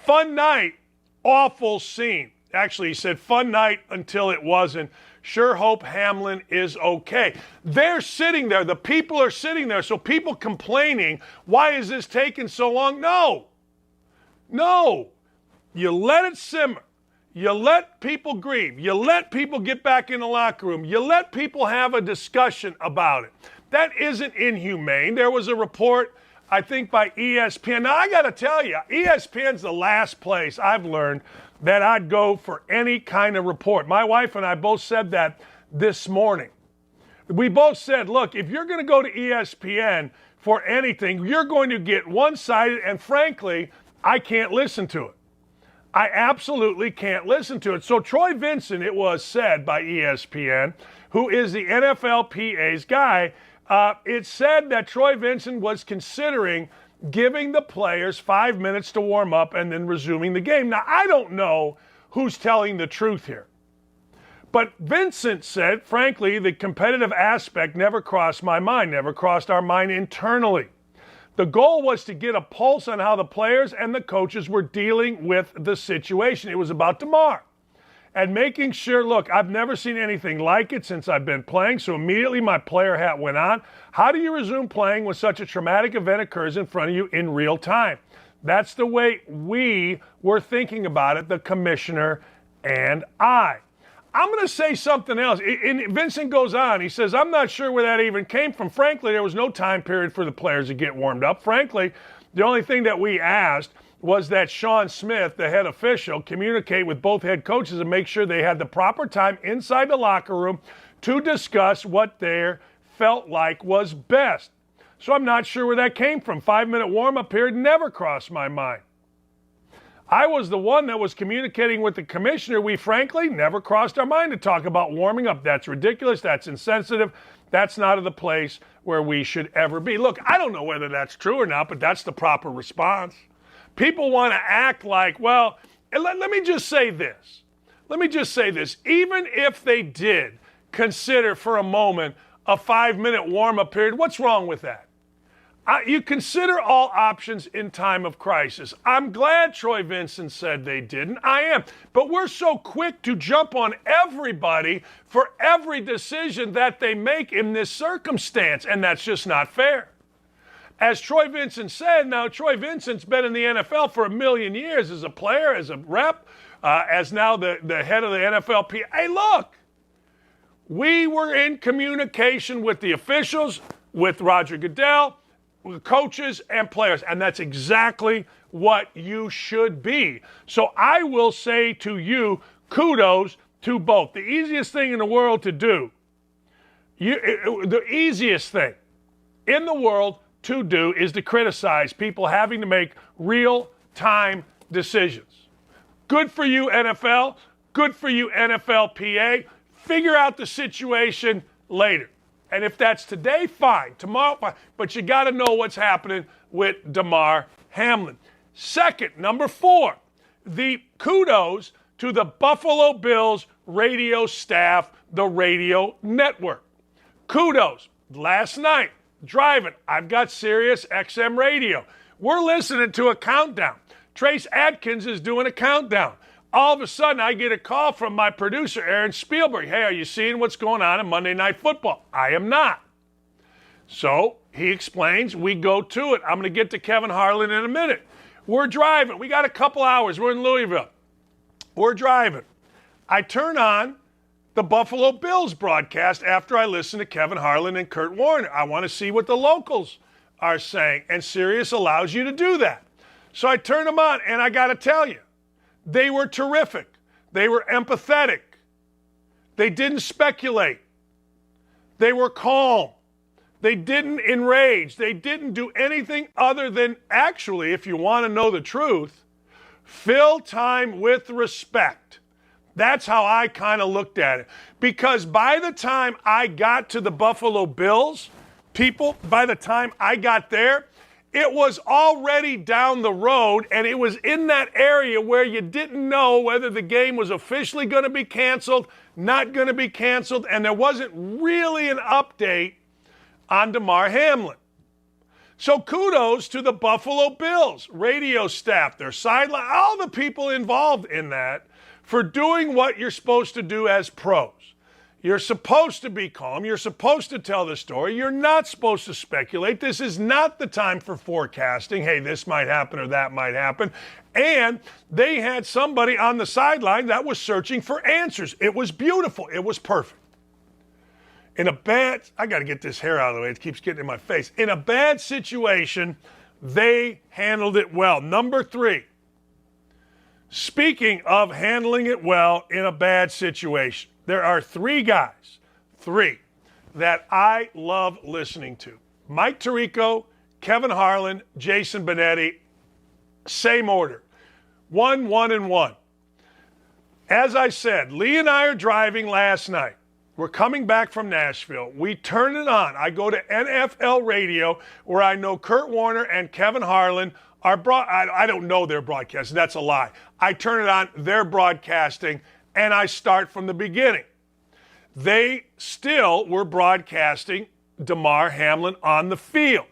Fun night, awful scene. Actually, he said fun night until it wasn't. Sure hope Hamlin is okay. They're sitting there. The people are sitting there. So people complaining, why is this taking so long? No. You let it simmer. You let people grieve. You let people get back in the locker room. You let people have a discussion about it. That isn't inhumane. There was a report, I think, by ESPN. Now, I got to tell you, ESPN's the last place I've learned that I'd go for any kind of report. My wife and I both said that this morning. We both said, look, if you're going to go to ESPN for anything, you're going to get one-sided, and frankly, I can't listen to it. I absolutely can't listen to it. So Troy Vincent, it was said by ESPN, who is the NFLPA's guy, it said that Troy Vincent was considering giving the players 5 minutes to warm up and then resuming the game. Now, I don't know who's telling the truth here. But Vincent said, frankly, the competitive aspect never crossed my mind, never crossed our mind internally. The goal was to get a pulse on how the players and the coaches were dealing with the situation. It was about Damar and making sure, look, I've never seen anything like it since I've been playing, so immediately my player hat went on. How do you resume playing when such a traumatic event occurs in front of you in real time? That's the way we were thinking about it, the commissioner and I. I'm going to say something else. And Vincent goes on. He says, I'm not sure where that even came from. Frankly, there was no time period for the players to get warmed up. Frankly, the only thing that we asked was that Sean Smith, the head official, communicate with both head coaches and make sure they had the proper time inside the locker room to discuss what they felt like was best. So I'm not sure where that came from. 5-minute warm-up period never crossed my mind. I was the one that was communicating with the commissioner. We frankly never crossed our mind to talk about warming up. That's ridiculous. That's insensitive. That's not the place where we should ever be. Look, I don't know whether that's true or not, but that's the proper response. People want to act like, well, let me just say this. Even if they did consider for a moment a 5-minute warm-up period, what's wrong with that? You consider all options in time of crisis. I'm glad Troy Vincent said they didn't. I am. But we're so quick to jump on everybody for every decision that they make in this circumstance, and that's just not fair. As Troy Vincent said, now Troy Vincent's been in the NFL for 1 million years as a player, as a rep, as now the head of the NFLPA. Hey, look, we were in communication with the officials, with Roger Goodell, coaches and players, and that's exactly what you should be. So I will say to you, kudos to both. The easiest thing in the world to do, the easiest thing in the world to do is to criticize people having to make real-time decisions. Good for you, NFL. Good for you, NFLPA. Figure out the situation later. And if that's today, fine. Tomorrow, fine. But you got to know what's happening with Damar Hamlin. Second, number 4, the kudos to the Buffalo Bills radio staff, the radio network. Kudos. Last night, driving, I've got Sirius XM radio. We're listening to a countdown. Trace Adkins is doing a countdown. All of a sudden, I get a call from my producer, Aaron Spielberg. Hey, are you seeing what's going on in Monday Night Football? I am not. So he explains. We go to it. I'm going to get to Kevin Harlan in a minute. We're driving. We got a couple hours. We're in Louisville. We're driving. I turn on the Buffalo Bills broadcast after I listen to Kevin Harlan and Kurt Warner. I want to see what the locals are saying, and Sirius allows you to do that. So I turn them on, and I got to tell you, they were terrific. They were empathetic. They didn't speculate. They were calm. They didn't enrage. They didn't do anything other than, actually, if you want to know the truth, fill time with respect. That's how I kind of looked at it. Because by the time I got to the Buffalo Bills, by the time I got there, it was already down the road, and it was in that area where you didn't know whether the game was officially going to be canceled, not going to be canceled, and there wasn't really an update on Damar Hamlin. So kudos to the Buffalo Bills, radio staff, their sideline, all the people involved in that for doing what you're supposed to do as pros. You're supposed to be calm. You're supposed to tell the story. You're not supposed to speculate. This is not the time for forecasting. Hey, this might happen or that might happen. And they had somebody on the sideline that was searching for answers. It was beautiful. It was perfect. I got to get this hair out of the way. It keeps getting in my face. In a bad situation, they handled it well. Number 3, speaking of handling it well in a bad situation, there are 3 guys, that I love listening to. Mike Tirico, Kevin Harlan, Jason Benetti. Same order. 1, 1, and 1. As I said, Lee and I are driving last night. We're coming back from Nashville. We turn it on. I go to NFL radio where I know Kurt Warner and Kevin Harlan are I don't know their broadcasting. That's a lie. I turn it on. They're broadcasting, and I start from the beginning. They still were broadcasting Damar Hamlin on the field.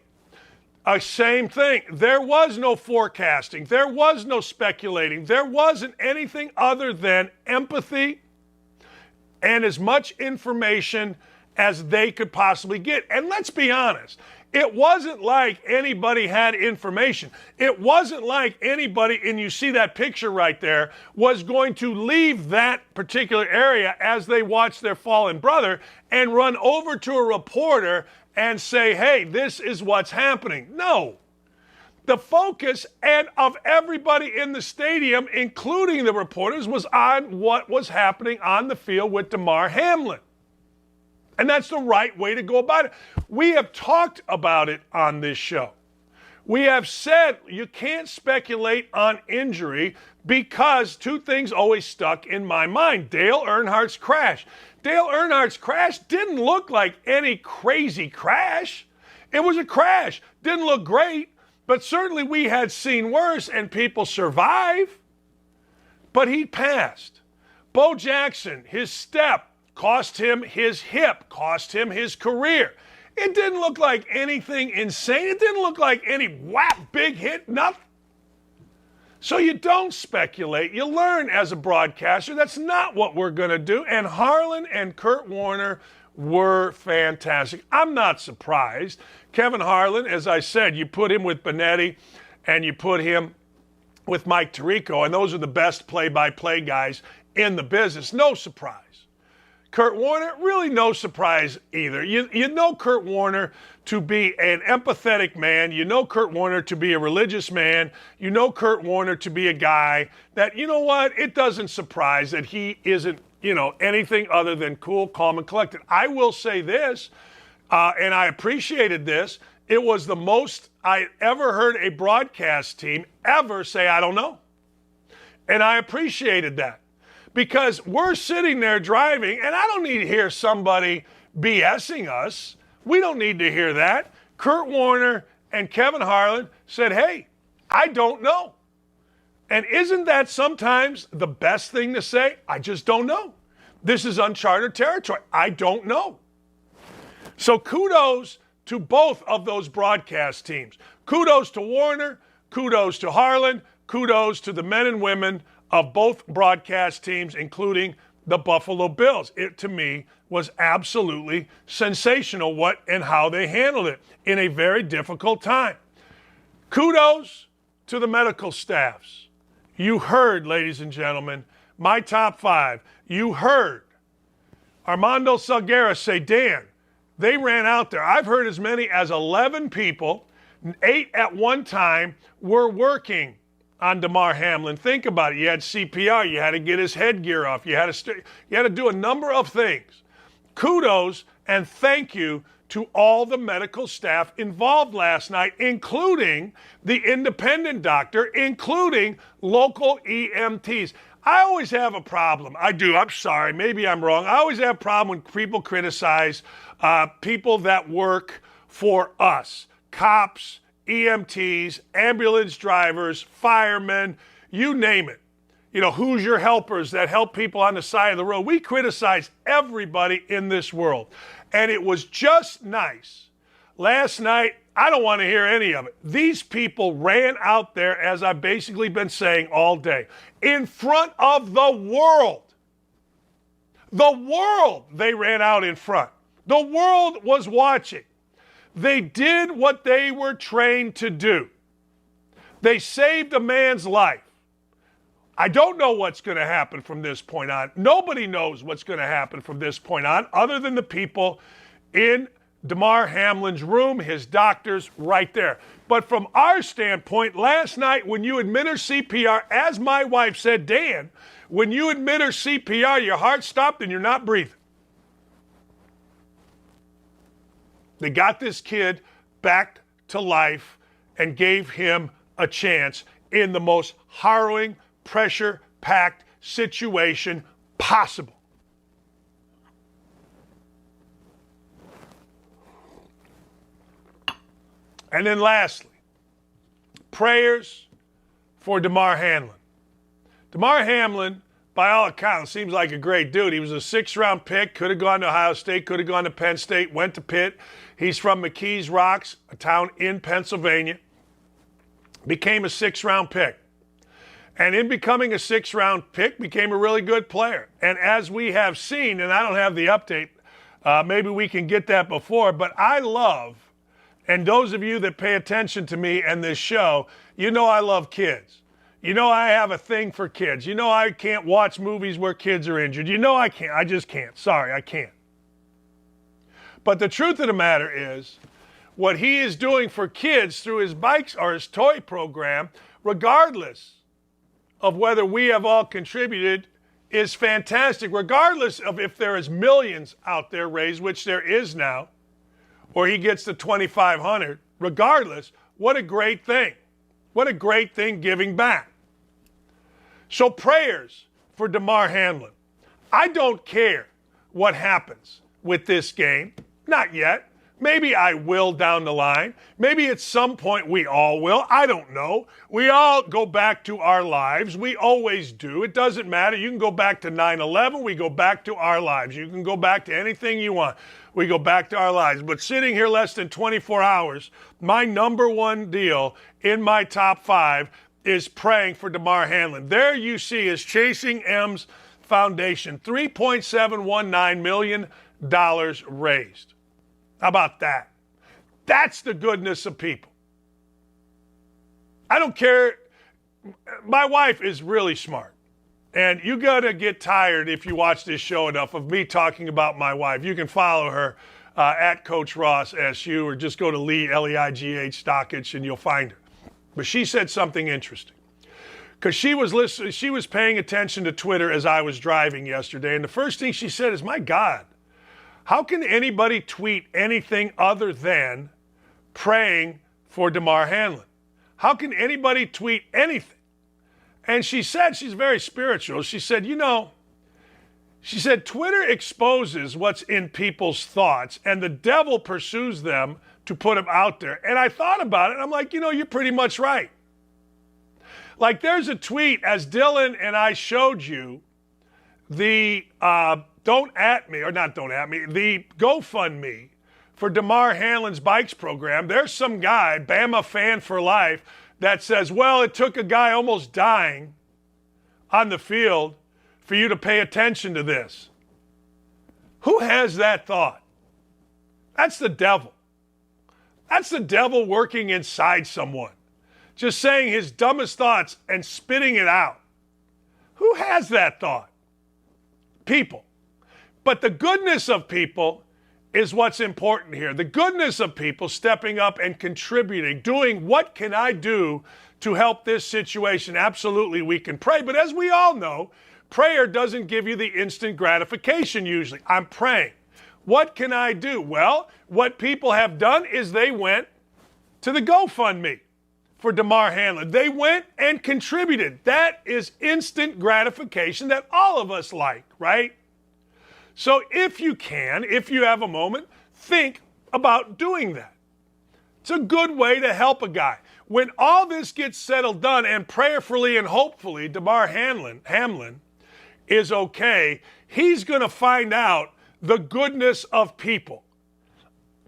Same thing. There was no forecasting. There was no speculating. There wasn't anything other than empathy and as much information as they could possibly get. And let's be honest, it wasn't like anybody had information. It wasn't like anybody, and you see that picture right there, was going to leave that particular area as they watched their fallen brother and run over to a reporter and say, hey, this is what's happening. No. The focus of everybody in the stadium, including the reporters, was on what was happening on the field with Damar Hamlin. And that's the right way to go about it. We have talked about it on this show. We have said you can't speculate on injury because two things always stuck in my mind. Dale Earnhardt's crash. Dale Earnhardt's crash didn't look like any crazy crash. It was a crash. Didn't look great, but certainly we had seen worse and people survive. But he passed. Bo Jackson, his step, cost him his hip, cost him his career. It didn't look like anything insane. It didn't look like any whap, big hit, nothing. So you don't speculate. You learn as a broadcaster. That's not what we're going to do. And Harlan and Kurt Warner were fantastic. I'm not surprised. Kevin Harlan, as I said, you put him with Benetti and you put him with Mike Tirico, and those are the best play-by-play guys in the business. No surprise. Kurt Warner, really no surprise either. You know Kurt Warner to be an empathetic man. You know Kurt Warner to be a religious man. You know Kurt Warner to be a guy that, you know what, it doesn't surprise that he isn't, anything other than cool, calm, and collected. I will say this, and I appreciated this. It was the most I ever heard a broadcast team ever say, I don't know. And I appreciated that. Because we're sitting there driving, and I don't need to hear somebody BSing us. We don't need to hear that. Kurt Warner and Kevin Harlan said, hey, I don't know. And isn't that sometimes the best thing to say? I just don't know. This is uncharted territory. I don't know. So kudos to both of those broadcast teams. Kudos to Warner. Kudos to Harlan. Kudos to the men and women of both broadcast teams, including the Buffalo Bills. It, to me, was absolutely sensational what and how they handled it in a very difficult time. Kudos to the medical staffs. You heard, ladies and gentlemen, my top 5. You heard Armando Salguera say, Dan, they ran out there. I've heard as many as 11 people, 8 at one time, were working on Damar Hamlin. Think about it. You had CPR. You had to get his headgear off. You had to do a number of things. Kudos and thank you to all the medical staff involved last night, including the independent doctor, including local EMTs. I always have a problem. I do. I'm sorry. Maybe I'm wrong. I always have a problem when people criticize people that work for us, cops, EMTs, ambulance drivers, firemen, you name it. Who's your helpers that help people on the side of the road? We criticize everybody in this world. And it was just nice. Last night, I don't want to hear any of it. These people ran out there, as I've basically been saying all day, in front of the world. The world they ran out in front. The world was watching. They did what they were trained to do. They saved a man's life. I don't know what's going to happen from this point on. Nobody knows what's going to happen from this point on other than the people in Damar Hamlin's room, his doctors right there. But from our standpoint, last night when you administer CPR, as my wife said, Dan, when you administer CPR, your heart stopped and you're not breathing. They got this kid back to life and gave him a chance in the most harrowing, pressure-packed situation possible. And then lastly, prayers for Damar Hamlin. Damar Hamlin, by all accounts, seems like a great dude. He was a 6th-round pick, could have gone to Ohio State, could have gone to Penn State, went to Pitt. He's from McKees Rocks, a town in Pennsylvania. Became a 6th-round pick. And in becoming a 6th-round pick, became a really good player. And as we have seen, and I don't have the update, maybe we can get that before, but I love, and those of you that pay attention to me and this show, you know I love kids. You know I have a thing for kids. You know I can't watch movies where kids are injured. You know I can't. I just can't. Sorry, I can't. But the truth of the matter is, what he is doing for kids through his bikes or his toy program, regardless of whether we have all contributed, is fantastic. Regardless of if there is millions out there raised, which there is now, or he gets the 2,500, regardless, what a great thing. What a great thing giving back. So prayers for Damar Hamlin. I don't care what happens with this game. Not yet. Maybe I will down the line. Maybe at some point we all will. I don't know. We all go back to our lives. We always do. It doesn't matter. You can go back to 9/11. We go back to our lives. You can go back to anything you want. We go back to our lives. But sitting here less than 24 hours, my number one deal in my top 5 is praying for Damar Hamlin. There you see is Chasing M's Foundation, $3.719 million raised. How about that? That's the goodness of people. I don't care. My wife is really smart. And you got to get tired if you watch this show enough of me talking about my wife. You can follow her at Coach Ross SU or just go to Leigh Dakich and you'll find her. But she said something interesting. Because she was paying attention to Twitter as I was driving yesterday. And the first thing she said is, my God, how can anybody tweet anything other than praying for Damar Hamlin? How can anybody tweet anything? And she said, she's very spiritual. She said, Twitter exposes what's in people's thoughts and the devil pursues them to put them out there. And I thought about it and I'm like, you're pretty much right. Like there's a tweet as Dylan and I showed you the the GoFundMe for Damar Hamlin's bikes program. There's some guy, Bama fan for life, that says, well, it took a guy almost dying on the field for you to pay attention to this. Who has that thought? That's the devil. That's the devil working inside someone, just saying his dumbest thoughts and spitting it out. Who has that thought? People. But the goodness of people is what's important here. The goodness of people stepping up and contributing, doing what can I do to help this situation? Absolutely, we can pray. But as we all know, prayer doesn't give you the instant gratification usually. I'm praying. What can I do? Well, what people have done is they went to the GoFundMe for Damar Hamlin. They went and contributed. That is instant gratification that all of us like, right? So if you can, if you have a moment, think about doing that. It's a good way to help a guy. When all this gets settled done and prayerfully and hopefully Damar Hamlin is okay, he's going to find out the goodness of people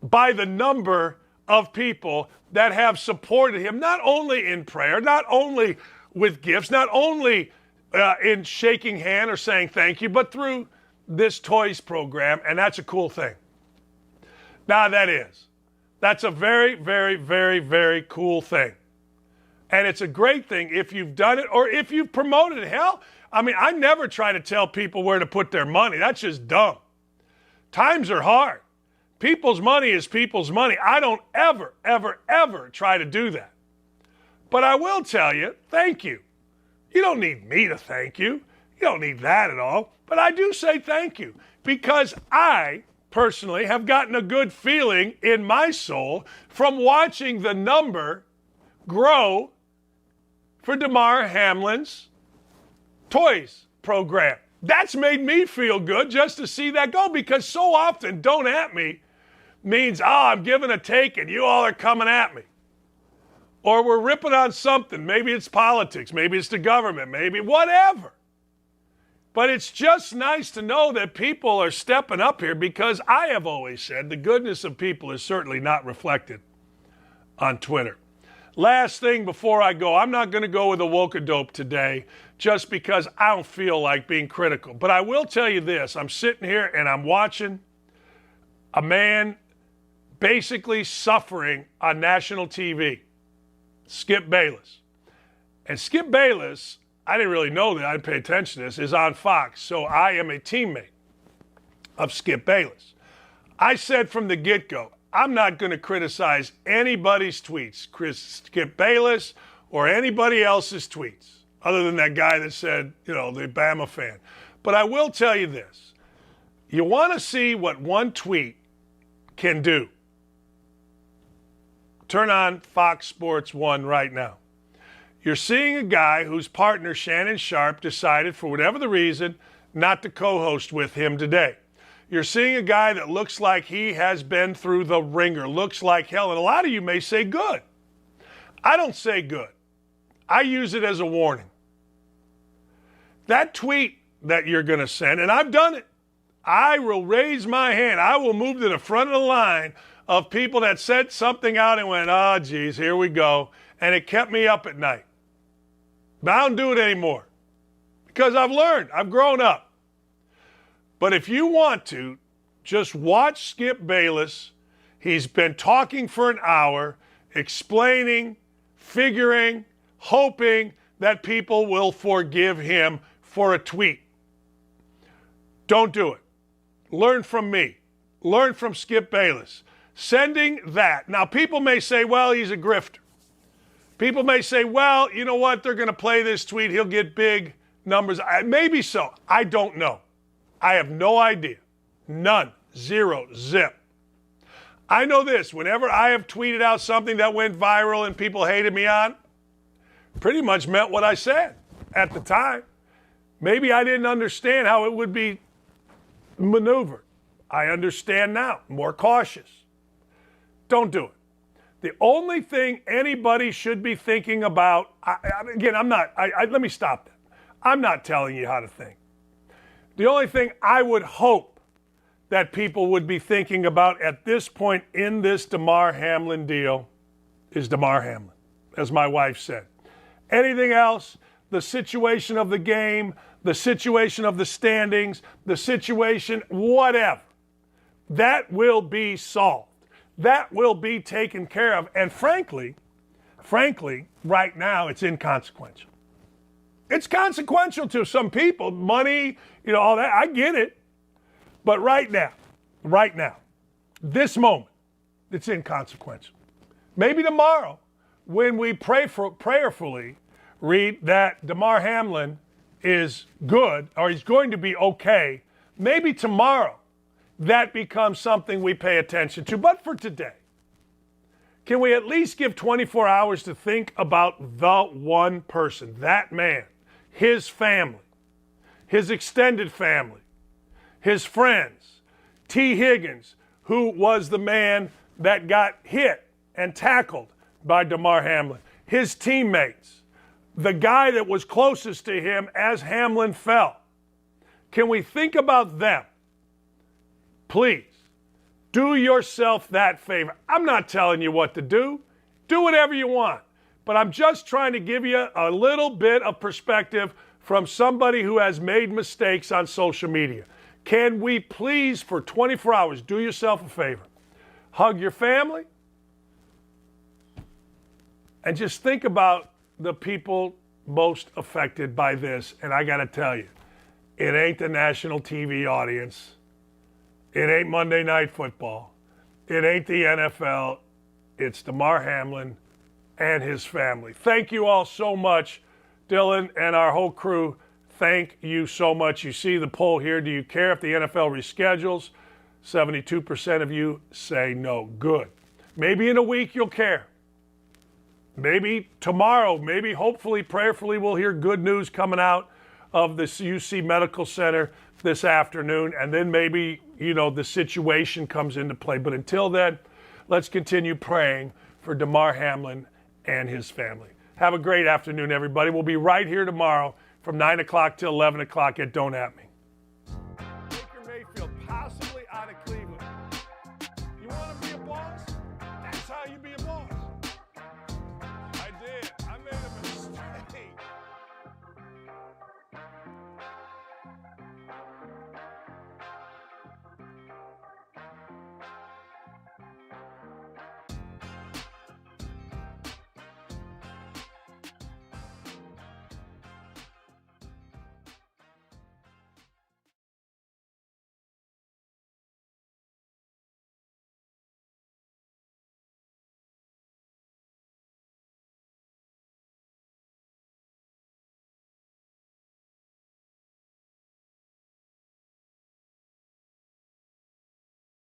by the number of people that have supported him, not only in prayer, not only with gifts, not only in shaking hand or saying thank you, but through this toys program, and that's a cool thing. Now that's a very, very, very, very cool thing. And it's a great thing if you've done it or if you've promoted it. Hell, I never try to tell people where to put their money. That's just dumb. Times are hard. People's money is people's money. I don't ever, ever, ever try to do that. But I will tell you, thank you. You don't need me to thank you. You don't need that at all. But I do say thank you because I personally have gotten a good feeling in my soul from watching the number grow for Damar Hamlin's toys program. That's made me feel good just to see that go, because so often "don't at me" means, I'm giving a take and you all are coming at me. Or we're ripping on something. Maybe it's politics, maybe it's the government, maybe whatever. But it's just nice to know that people are stepping up here, because I have always said the goodness of people is certainly not reflected on Twitter. Last thing before I go, I'm not going to go with a woke-a-dope today just because I don't feel like being critical. But I will tell you this. I'm sitting here and I'm watching a man basically suffering on national TV, Skip Bayless. And Skip Bayless, I didn't really know that, I didn't pay attention to this, is on Fox. So I am a teammate of Skip Bayless. I said from the get-go, I'm not going to criticize anybody's tweets, Skip Bayless or anybody else's tweets, other than that guy that said, the Bama fan. But I will tell you this. You want to see what one tweet can do? Turn on Fox Sports 1 right now. You're seeing a guy whose partner, Shannon Sharp, decided, for whatever the reason, not to co-host with him today. You're seeing a guy that looks like he has been through the ringer, looks like hell. And a lot of you may say good. I don't say good. I use it as a warning. That tweet that you're going to send, and I've done it, I will raise my hand. I will move to the front of the line of people that said something out and went, oh, geez, here we go. And it kept me up at night. But I don't do it anymore because I've learned. I've grown up. But if you want to, just watch Skip Bayless. He's been talking for an hour, explaining, figuring, hoping that people will forgive him for a tweet. Don't do it. Learn from me. Learn from Skip Bayless. Sending that. Now, people may say, well, he's a grifter. People may say, well, you know what? They're going to play this tweet. He'll get big numbers. Maybe so. I don't know. I have no idea. None. Zero. Zip. I know this. Whenever I have tweeted out something that went viral and people hated me on, pretty much meant what I said at the time. Maybe I didn't understand how it would be maneuvered. I understand now. More cautious. Don't do it. The only thing anybody should be thinking about, let me stop that. I'm not telling you how to think. The only thing I would hope that people would be thinking about at this point in this Damar Hamlin deal is Damar Hamlin, as my wife said. Anything else, the situation of the game, the situation of the standings, the situation, whatever, that will be solved. That will be taken care of. And frankly, right now it's inconsequential. It's consequential to some people, money, all that. I get it. But right now, this moment, it's inconsequential. Maybe tomorrow, when we prayerfully read that Damar Hamlin is good, or he's going to be okay, maybe tomorrow that becomes something we pay attention to. But for today, can we at least give 24 hours to think about the one person, that man, his family, his extended family, his friends, T. Higgins, who was the man that got hit and tackled by Damar Hamlin, his teammates, the guy that was closest to him as Hamlin fell. Can we think about them? Please, do yourself that favor. I'm not telling you what to do. Do whatever you want. But I'm just trying to give you a little bit of perspective from somebody who has made mistakes on social media. Can we please, for 24 hours, do yourself a favor? Hug your family and just think about the people most affected by this. And I got to tell you, it ain't the national TV audience. It ain't Monday Night Football. It ain't the NFL. It's Damar Hamlin and his family. Thank you all so much, Dylan and our whole crew. Thank you so much. You see the poll here. Do you care if the NFL reschedules? 72% of you say no. Good. Maybe in a week you'll care. maybe tomorrow, maybe hopefully, prayerfully, we'll hear good news coming out of this UC Medical Center this afternoon, and then maybe, the situation comes into play. But until then, let's continue praying for Damar Hamlin and his family. Have a great afternoon, everybody. We'll be right here tomorrow from 9 o'clock till 11 o'clock at Don't At Me.